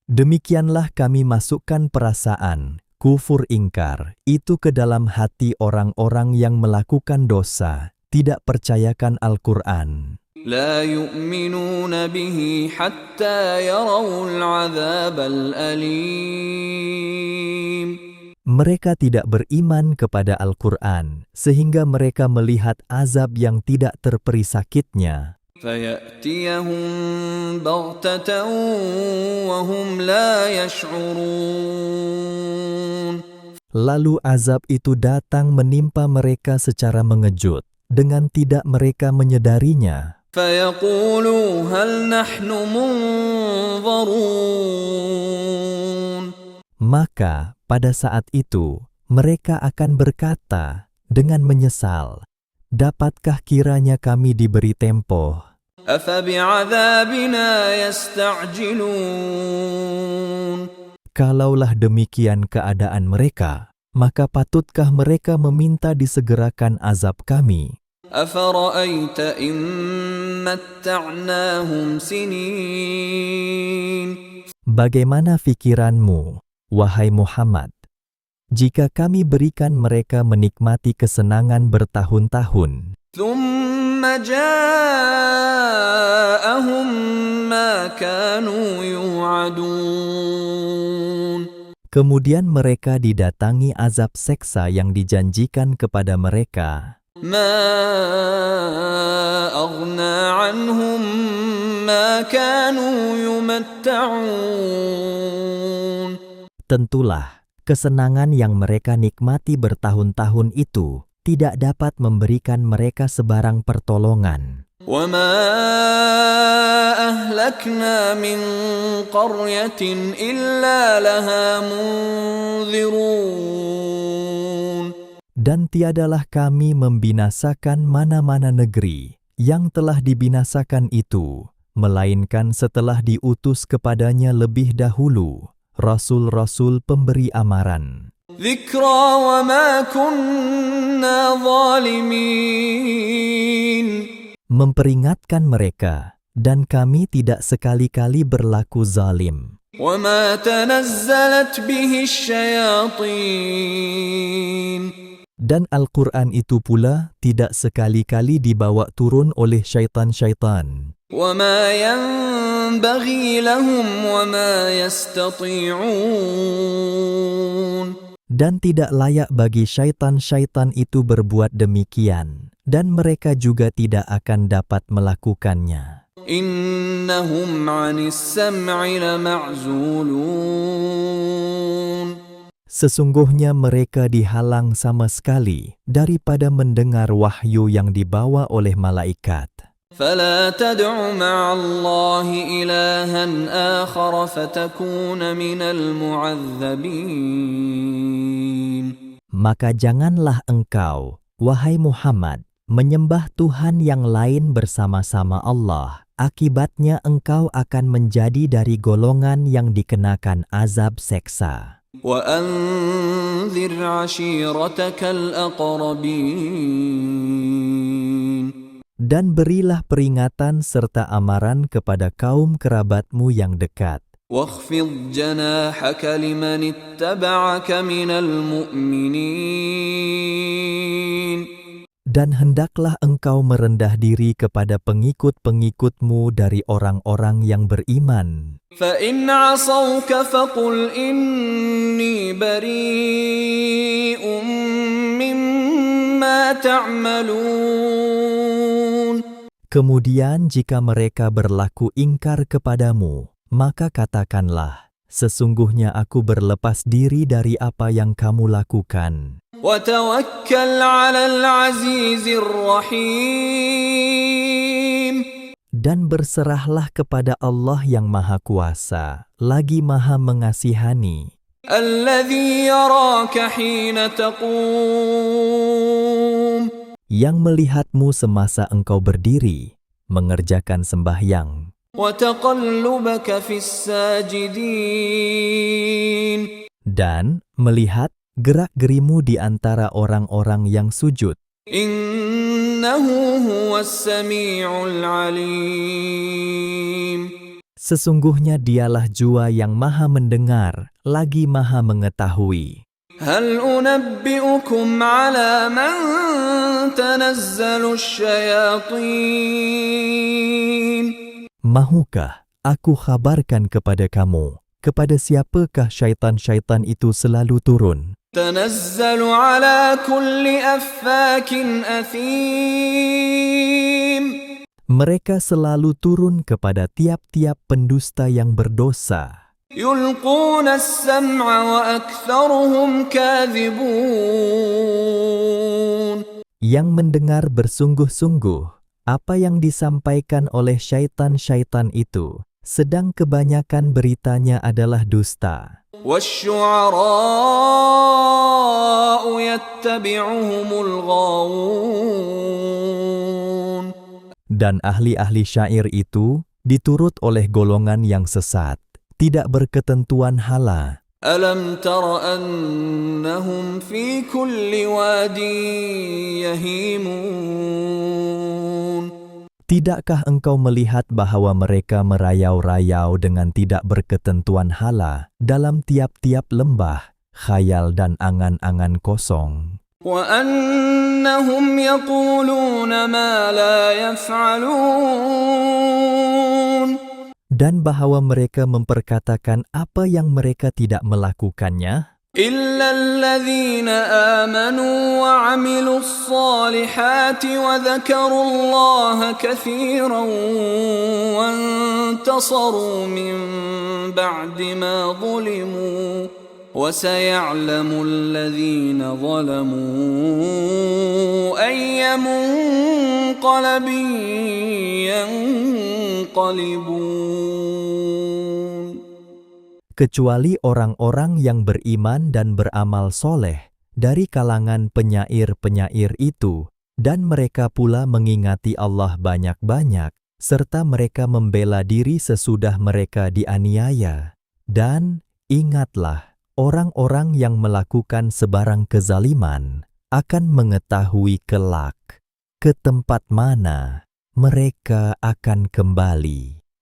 Speaker 2: Demikianlah kami masukkan perasaan kufur ingkar itu ke dalam hati orang-orang yang melakukan dosa, tidak percayakan Al-Quran.
Speaker 1: لا يؤمنون به حتى يروا العذاب الأليم.
Speaker 2: Mereka tidak beriman kepada Al-Quran, sehingga mereka melihat azab yang tidak terperi sakitnya.
Speaker 1: فيأتيهم بغتة وهم لا يشعرون.
Speaker 2: Lalu azab itu datang menimpa mereka secara mengejut, dengan tidak mereka menyadarinya.
Speaker 1: فيقولوا هل نحن منظرون.
Speaker 2: Maka pada saat itu mereka akan berkata dengan menyesal, dapatkah kiranya kami diberi tempo?
Speaker 1: أفبعذابنا يستعجلون.
Speaker 2: Kalaulah demikian keadaan mereka, maka patutkah mereka meminta disegerakan azab kami?
Speaker 1: أفرأيت إن متعناهم سنين.
Speaker 2: Bagaimana fikiranmu, wahai Muhammad, jika kami berikan mereka menikmati kesenangan bertahun-tahun,
Speaker 1: ثم جاءهم ما كانوا يوعدون.
Speaker 2: kemudian mereka didatangi azab seksa yang dijanjikan kepada mereka,
Speaker 1: ما أغنى عنهم ما كانوا يمتعون.
Speaker 2: tentulah kesenangan yang mereka nikmati bertahun-tahun itu tidak dapat memberikan mereka sebarang pertolongan.
Speaker 1: وما أهلكنا من قرية إلا لها منذرون.
Speaker 2: Dan tiadalah kami membinasakan mana-mana negeri yang telah dibinasakan itu, melainkan setelah diutus kepadanya lebih dahulu rasul-rasul pemberi amaran.
Speaker 1: ذكرى وما كنا ظالمين.
Speaker 2: Memperingatkan mereka, dan kami tidak sekali-kali berlaku zalim.
Speaker 1: وما تنزلت به الشياطين.
Speaker 2: Dan Al-Quran itu pula tidak sekali-kali dibawa turun oleh syaitan-syaitan.
Speaker 1: وما ينبغي لهم وما يستطيعون.
Speaker 2: Dan tidak layak bagi syaitan-syaitan itu berbuat demikian, dan mereka juga tidak akan dapat melakukannya.
Speaker 1: إنهم عن السمع لمعزولون.
Speaker 2: Sesungguhnya mereka dihalang sama sekali daripada mendengar wahyu yang dibawa oleh malaikat.
Speaker 1: فلا تدع مع الله إلها آخر فتكون من المعذبين.
Speaker 2: Maka janganlah engkau, wahai Muhammad, menyembah Tuhan yang lain bersama-sama Allah. Akibatnya engkau akan menjadi dari golongan yang dikenakan azab seksa.
Speaker 1: وأنذر عشيرتك الأقربين.
Speaker 2: Dan berilah peringatan serta amaran kepada kaum kerabatmu yang dekat.
Speaker 1: واخفض جناحك لمن اتبعك من المؤمنين.
Speaker 2: Dan hendaklah engkau merendah diri kepada pengikut-pengikutmu dari orang-orang yang beriman.
Speaker 1: فإن عصوك فقل إني بريء مما تعملون.
Speaker 2: Kemudian jika mereka berlaku ingkar kepadamu, maka katakanlah, sesungguhnya aku berlepas diri dari apa yang kamu lakukan.
Speaker 1: وتوكل على العزيز الرحيم.
Speaker 2: Dan berserahlah kepada Allah yang Maha Kuasa, lagi Maha Mengasihani,
Speaker 1: الذي يراك حين تقوم.
Speaker 2: yang melihatmu semasa engkau berdiri, mengerjakan sembahyang,
Speaker 1: وتقلبك في الساجدين.
Speaker 2: dan melihat gerak-gerimu di antara orang-orang yang sujud.
Speaker 1: إنه هو السميع العليم.
Speaker 2: Sesungguhnya dialah Jua yang Maha Mendengar, lagi Maha Mengetahui.
Speaker 1: هل أنبئكم على من تنزل الشياطين.
Speaker 2: Mahukah aku kabarkan kepada kamu, kepada siapakah syaitan-syaitan itu selalu turun?
Speaker 1: تنزل على كل أفاك أثيم.
Speaker 2: Mereka selalu turun kepada tiap-tiap pendusta yang berdosa,
Speaker 1: يلقون السمع وأكثرهم كاذبون.
Speaker 2: yang mendengar bersungguh-sungguh apa yang disampaikan oleh syaitan-syaitan itu, sedang kebanyakan beritanya adalah dusta.
Speaker 1: والشعراء يتبعهم الغاوون.
Speaker 2: Dan ahli-ahli syair itu diturut oleh golongan yang sesat, tidak berketentuan hala.
Speaker 1: ألم تر أنهم في كل واد يهيمون.
Speaker 2: Tidakkah engkau melihat bahwa mereka merayau-rayau dengan tidak berketentuan hala dalam tiap-tiap lembah, khayal dan angan-angan kosong?
Speaker 1: وأنهم يقولون ما لا يفعلون.
Speaker 2: Dan bahwa mereka memperkatakan apa yang mereka tidak melakukannya,
Speaker 1: إلا الذين آمنوا وعملوا الصالحات وذكروا الله كثيرا وانتصروا من بعد ما ظلموا وسيعلم الذين ظلموا أي منقلب ينقلبون.
Speaker 2: kecuali orang-orang yang beriman dan beramal soleh dari kalangan penyair-penyair itu, dan mereka pula mengingati Allah banyak-banyak, serta mereka membela diri sesudah mereka dianiaya. Dan ingatlah, orang-orang yang melakukan sebarang kezaliman akan mengetahui kelak ke tempat mana mereka akan kembali.